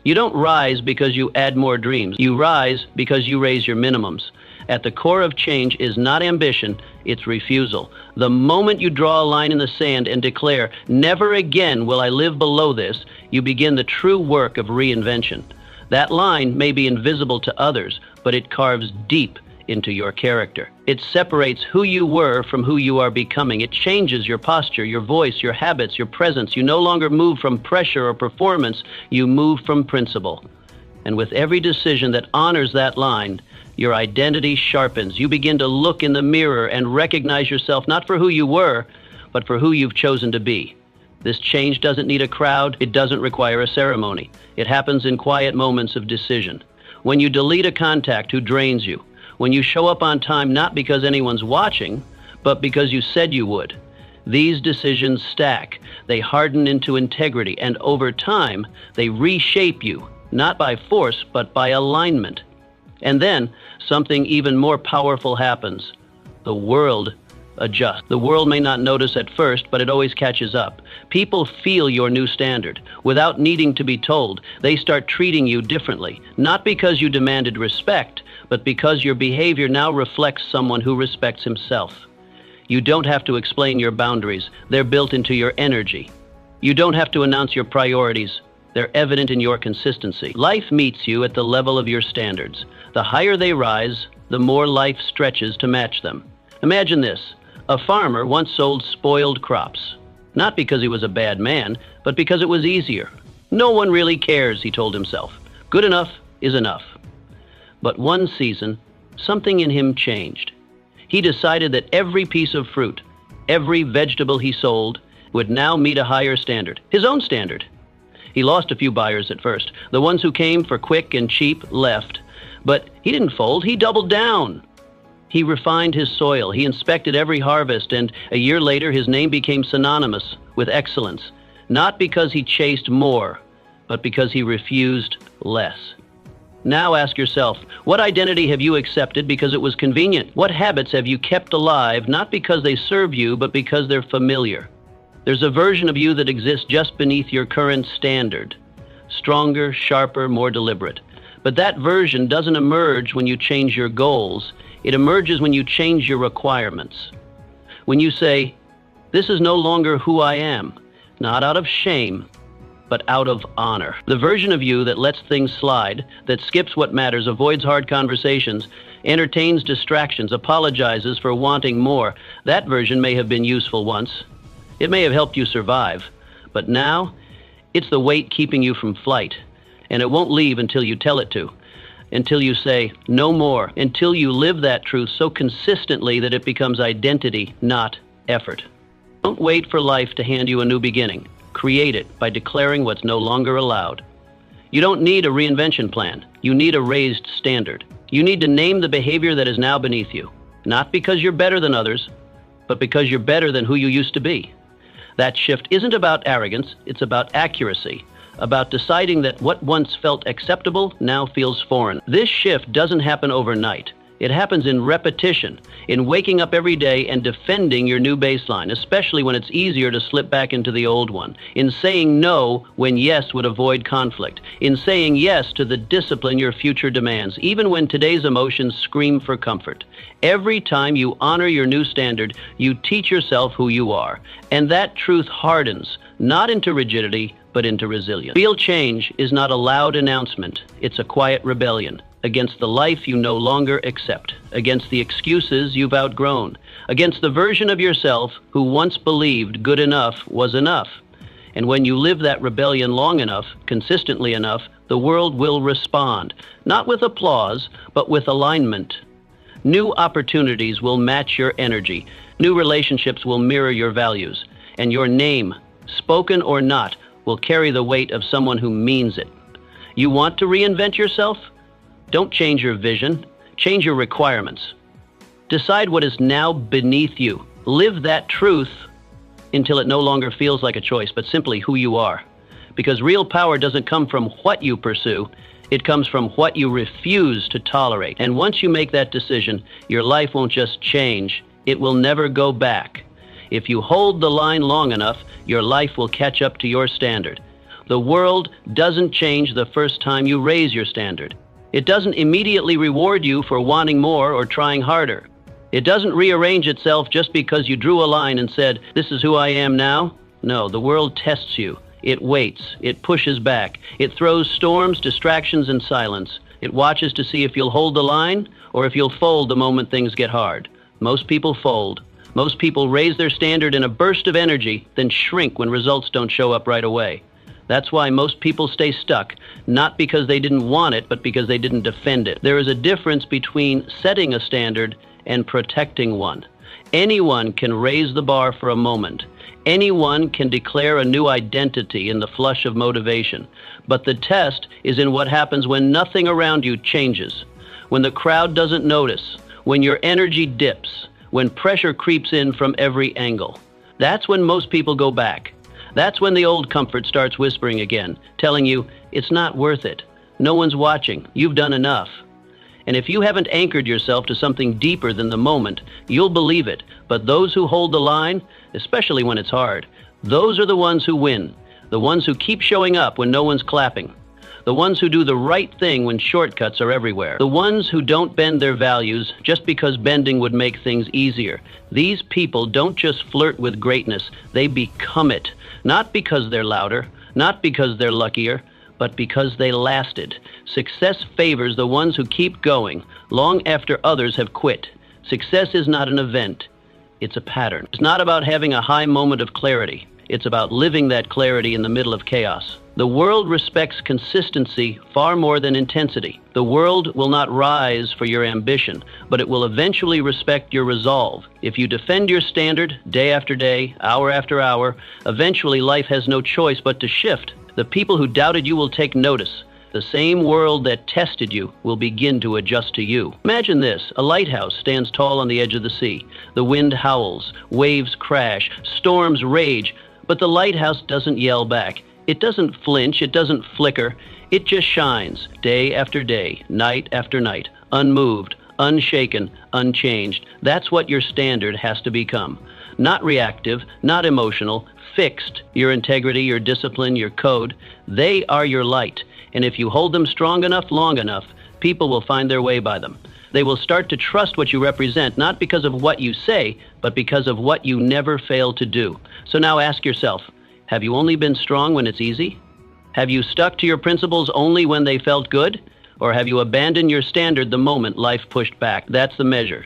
A: You don't rise because you add more dreams. You rise because you raise your minimums. At the core of change is not ambition, it's refusal. The moment you draw a line in the sand and declare, "Never again will I live below this," you begin the true work of reinvention. That line may be invisible to others, but it carves deep into your character. It separates who you were from who you are becoming. It changes your posture, your voice, your habits, your presence. You no longer move from pressure or performance, you move from principle. And with every decision that honors that line, your identity sharpens. You begin to look in the mirror and recognize yourself not for who you were, but for who you've chosen to be. This change doesn't need a crowd. It doesn't require a ceremony. It happens in quiet moments of decision. When you delete a contact who drains you, when you show up on time not because anyone's watching, but because you said you would. These decisions stack. They harden into integrity, and over time, they reshape you, not by force, but by alignment. And then, something even more powerful happens. The world adjusts. The world may not notice at first, but it always catches up. People feel your new standard. Without needing to be told, they start treating you differently, not because you demanded respect, but because your behavior now reflects someone who respects himself. You don't have to explain your boundaries. They're built into your energy. You don't have to announce your priorities. They're evident in your consistency. Life meets you at the level of your standards. The higher they rise, the more life stretches to match them. Imagine this. A farmer once sold spoiled crops. Not because he was a bad man, but because it was easier. No one really cares, he told himself. Good enough is enough. But one season, something in him changed. He decided that every piece of fruit, every vegetable he sold, would now meet a higher standard, his own standard. He lost a few buyers at first. The ones who came for quick and cheap left. But he didn't fold, he doubled down. He refined his soil, he inspected every harvest, and a year later his name became synonymous with excellence. Not because he chased more, but because he refused less. Now ask yourself, what identity have you accepted because it was convenient? What habits have you kept alive, not because they serve you, but because they're familiar? There's a version of you that exists just beneath your current standard. Stronger, sharper, more deliberate. But that version doesn't emerge when you change your goals. It emerges when you change your requirements. When you say, "This is no longer who I am," not out of shame, but out of honor. The version of you that lets things slide, that skips what matters, avoids hard conversations, entertains distractions, apologizes for wanting more, that version may have been useful once. It may have helped you survive, but now it's the weight keeping you from flight, and it won't leave until you tell it to, until you say no more, until you live that truth so consistently that it becomes identity, not effort. Don't wait for life to hand you a new beginning. Create it by declaring what's no longer allowed. You don't need a reinvention plan. You need a raised standard. You need to name the behavior that is now beneath you, not because you're better than others, but because you're better than who you used to be. That shift isn't about arrogance, it's about accuracy, about deciding that what once felt acceptable now feels foreign. This shift doesn't happen overnight. It happens in repetition, in waking up every day and defending your new baseline, especially when it's easier to slip back into the old one, in saying no when yes would avoid conflict, in saying yes to the discipline your future demands, even when today's emotions scream for comfort. Every time you honor your new standard, you teach yourself who you are, and that truth hardens, not into rigidity, but into resilience. Real change is not a loud announcement, it's a quiet rebellion against the life you no longer accept, against the excuses you've outgrown, against the version of yourself who once believed good enough was enough. And when you live that rebellion long enough, consistently enough, the world will respond, not with applause, but with alignment. New opportunities will match your energy. New relationships will mirror your values. And your name, spoken or not, will carry the weight of someone who means it. You want to reinvent yourself? Don't change your vision, change your requirements. Decide what is now beneath you. Live that truth until it no longer feels like a choice, but simply who you are. Because real power doesn't come from what you pursue, it comes from what you refuse to tolerate. And once you make that decision, your life won't just change, it will never go back. If you hold the line long enough, your life will catch up to your standard. The world doesn't change the first time you raise your standard. It doesn't immediately reward you for wanting more or trying harder. It doesn't rearrange itself just because you drew a line and said, "This is who I am now." No, the world tests you. It waits. It pushes back. It throws storms, distractions, and silence. It watches to see if you'll hold the line or if you'll fold the moment things get hard. Most people fold. Most people raise their standard in a burst of energy, then shrink when results don't show up right away. That's why most people stay stuck, not because they didn't want it, but because they didn't defend it. There is a difference between setting a standard and protecting one. Anyone can raise the bar for a moment. Anyone can declare a new identity in the flush of motivation. But the test is in what happens when nothing around you changes, when the crowd doesn't notice, when your energy dips, when pressure creeps in from every angle. That's when most people go back. That's when the old comfort starts whispering again, telling you, it's not worth it. No one's watching. You've done enough. And if you haven't anchored yourself to something deeper than the moment, you'll believe it. But those who hold the line, especially when it's hard, those are the ones who win. The ones who keep showing up when no one's clapping. The ones who do the right thing when shortcuts are everywhere. The ones who don't bend their values just because bending would make things easier. These people don't just flirt with greatness, they become it. Not because they're louder, not because they're luckier, but because they lasted. Success favors the ones who keep going long after others have quit. Success is not an event, it's a pattern. It's not about having a high moment of clarity. It's about living that clarity in the middle of chaos. The world respects consistency far more than intensity. The world will not rise for your ambition, but it will eventually respect your resolve. If you defend your standard day after day, hour after hour, eventually life has no choice but to shift. The people who doubted you will take notice. The same world that tested you will begin to adjust to you. Imagine this: a lighthouse stands tall on the edge of the sea. The wind howls, waves crash, storms rage, but the lighthouse doesn't yell back. It doesn't flinch, it doesn't flicker. It just shines day after day, night after night, unmoved, unshaken, unchanged. That's what your standard has to become. Not reactive, not emotional, fixed. Your integrity, your discipline, your code, they are your light. And if you hold them strong enough, long enough, people will find their way by them. They will start to trust what you represent, not because of what you say, but because of what you never fail to do. So now ask yourself, have you only been strong when it's easy? Have you stuck to your principles only when they felt good? Or have you abandoned your standard the moment life pushed back? That's the measure.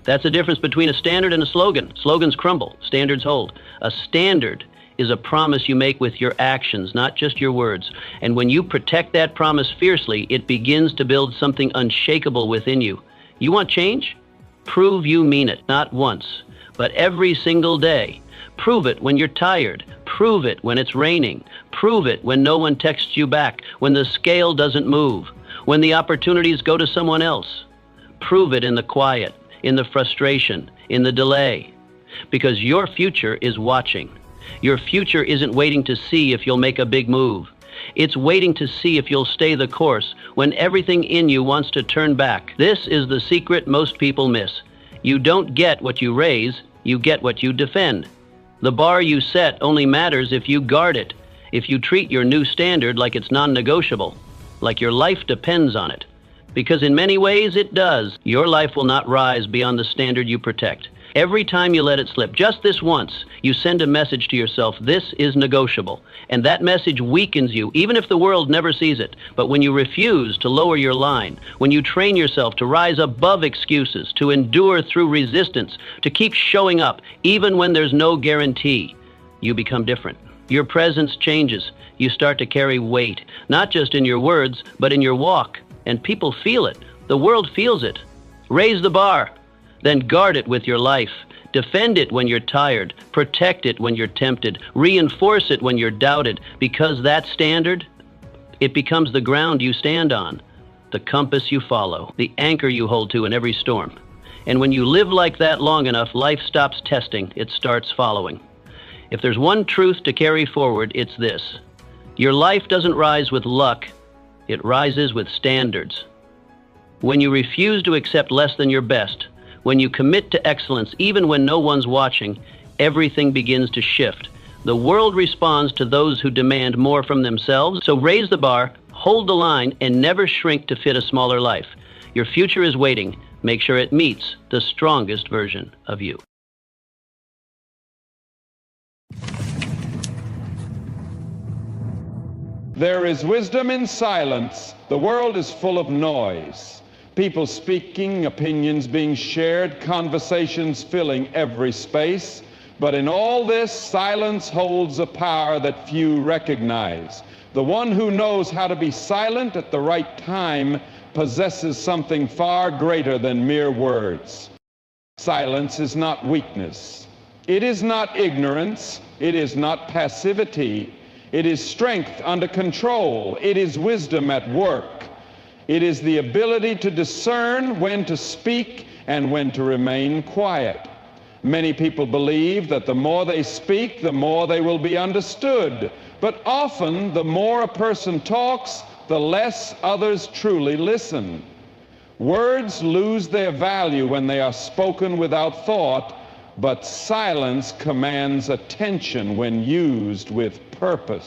A: That's the difference between a standard and a slogan. Slogans crumble, standards hold. A standard is a promise you make with your actions, not just your words. And when you protect that promise fiercely, it begins to build something unshakable within you. You want change? Prove you mean it, not once, but every single day. Prove it when you're tired. Prove it when it's raining. Prove it when no one texts you back, when the scale doesn't move, when the opportunities go to someone else. Prove it in the quiet, in the frustration, in the delay. Because your future is watching. Your future isn't waiting to see if you'll make a big move. It's waiting to see if you'll stay the course when everything in you wants to turn back. This is the secret most people miss. You don't get what you raise, you get what you defend. The bar you set only matters if you guard it, if you treat your new standard like it's non-negotiable, like your life depends on it. Because in many ways it does. Your life will not rise beyond the standard you protect. Every time you let it slip, just this once, you send a message to yourself, this is negotiable. And that message weakens you, even if the world never sees it. But when you refuse to lower your line, when you train yourself to rise above excuses, to endure through resistance, to keep showing up, even when there's no guarantee, you become different. Your presence changes. You start to carry weight, not just in your words, but in your walk. And people feel it. The world feels it. Raise the bar. Then guard it with your life. Defend it when you're tired. Protect it when you're tempted. Reinforce it when you're doubted. Because that standard, it becomes the ground you stand on, the compass you follow, the anchor you hold to in every storm. And when you live like that long enough, life stops testing, it starts following. If there's one truth to carry forward, it's this. Your life doesn't rise with luck, it rises with standards. When you refuse to accept less than your best, when you commit to excellence even when no one's watching, everything begins to shift. The world responds to those who demand more from themselves, so raise the bar, hold the line, and never shrink to fit a smaller life. Your future is waiting. Make sure it meets the strongest version of you.
B: There is wisdom in silence. The world is full of noise. People speaking, opinions being shared, conversations filling every space. But in all this, silence holds a power that few recognize. The one who knows how to be silent at the right time possesses something far greater than mere words. Silence is not weakness. It is not ignorance. It is not passivity. It is strength under control. It is wisdom at work. It is the ability to discern when to speak and when to remain quiet. Many people believe that the more they speak, the more they will be understood. But often, the more a person talks, the less others truly listen. Words lose their value when they are spoken without thought, but silence commands attention when used with purpose.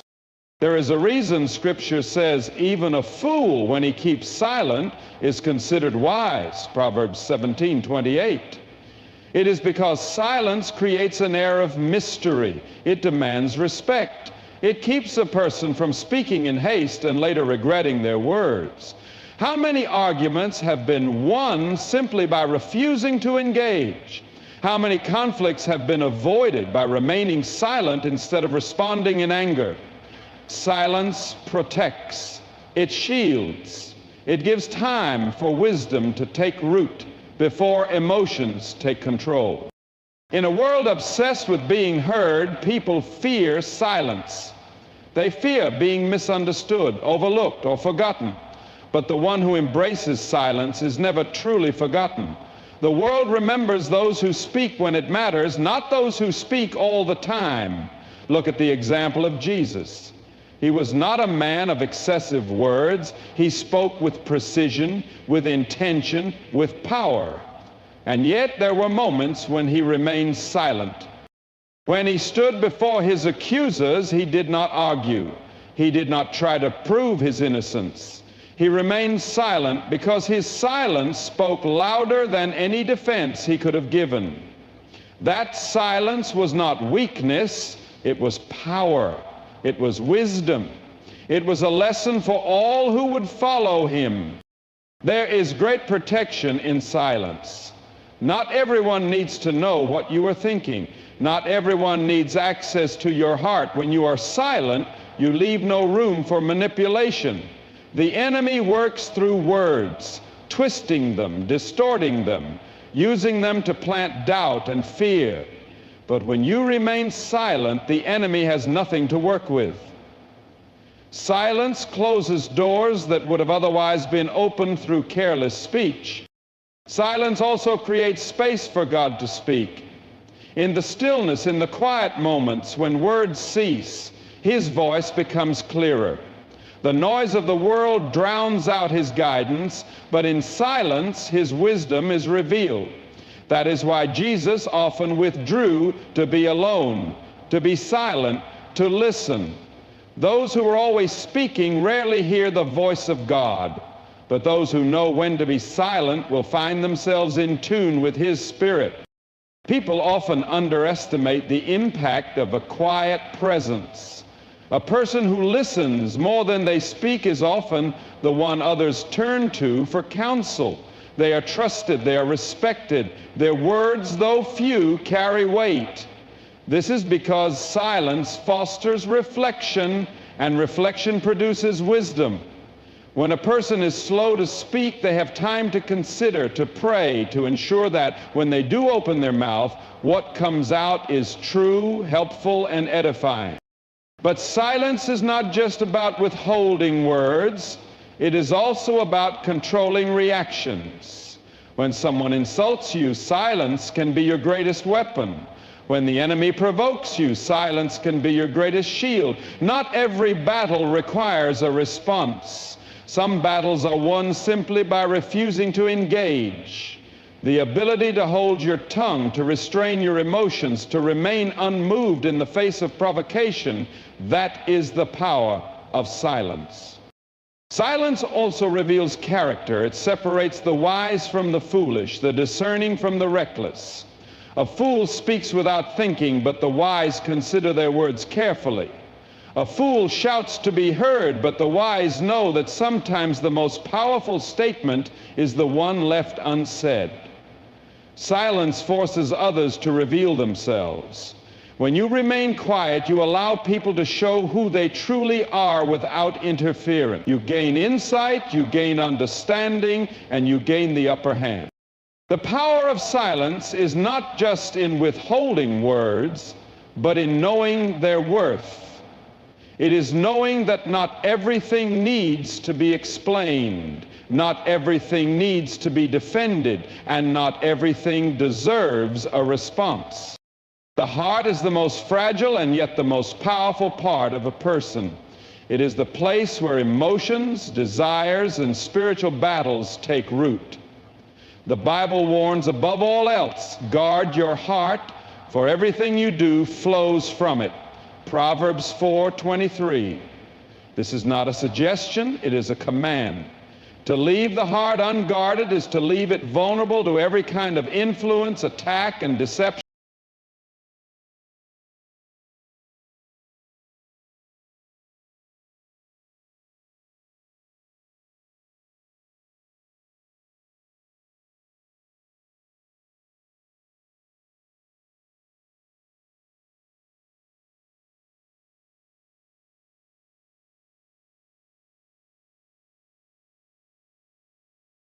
B: There is a reason Scripture says even a fool, when he keeps silent, is considered wise. Proverbs 17:28. It is because silence creates an air of mystery. It demands respect. It keeps a person from speaking in haste and later regretting their words. How many arguments have been won simply by refusing to engage? How many conflicts have been avoided by remaining silent instead of responding in anger? Silence protects. It shields. It gives time for wisdom to take root before emotions take control. In a world obsessed with being heard, people fear silence. They fear being misunderstood, overlooked, or forgotten. But the one who embraces silence is never truly forgotten. The world remembers those who speak when it matters, not those who speak all the time. Look at the example of Jesus. He was not a man of excessive words. He spoke with precision, with intention, with power. And yet there were moments when he remained silent. When he stood before his accusers, he did not argue. He did not try to prove his innocence. He remained silent because his silence spoke louder than any defense he could have given. That silence was not weakness, it was power. It was wisdom. It was a lesson for all who would follow him. There is great protection in silence. Not everyone needs to know what you are thinking. Not everyone needs access to your heart. When you are silent, you leave no room for manipulation. The enemy works through words, twisting them, distorting them, using them to plant doubt and fear. But when you remain silent, the enemy has nothing to work with. Silence closes doors that would have otherwise been opened through careless speech. Silence also creates space for God to speak. In the stillness, in the quiet moments when words cease, his voice becomes clearer. The noise of the world drowns out his guidance, but in silence, his wisdom is revealed. That is why Jesus often withdrew to be alone, to be silent, to listen. Those who are always speaking rarely hear the voice of God, but those who know when to be silent will find themselves in tune with His Spirit. People often underestimate the impact of a quiet presence. A person who listens more than they speak is often the one others turn to for counsel. They are trusted, they are respected. Their words, though few, carry weight. This is because silence fosters reflection, and reflection produces wisdom. When a person is slow to speak, they have time to consider, to pray, to ensure that when they do open their mouth, what comes out is true, helpful, and edifying. But silence is not just about withholding words. It is also about controlling reactions. When someone insults you, silence can be your greatest weapon. When the enemy provokes you, silence can be your greatest shield. Not every battle requires a response. Some battles are won simply by refusing to engage. The ability to hold your tongue, to restrain your emotions, to remain unmoved in the face of provocation, that is the power of silence. Silence also reveals character. It separates the wise from the foolish, the discerning from the reckless. A fool speaks without thinking, but the wise consider their words carefully. A fool shouts to be heard, but the wise know that sometimes the most powerful statement is the one left unsaid. Silence forces others to reveal themselves. When you remain quiet, you allow people to show who they truly are without interference. You gain insight, you gain understanding, and you gain the upper hand. The power of silence is not just in withholding words, but in knowing their worth. It is knowing that not everything needs to be explained, not everything needs to be defended, and not everything deserves a response. The heart is the most fragile and yet the most powerful part of a person. It is the place where emotions, desires, and spiritual battles take root. The Bible warns, above all else, guard your heart, for everything you do flows from it. Proverbs 4:23. This is not a suggestion, it is a command. To leave the heart unguarded is to leave it vulnerable to every kind of influence, attack, and deception.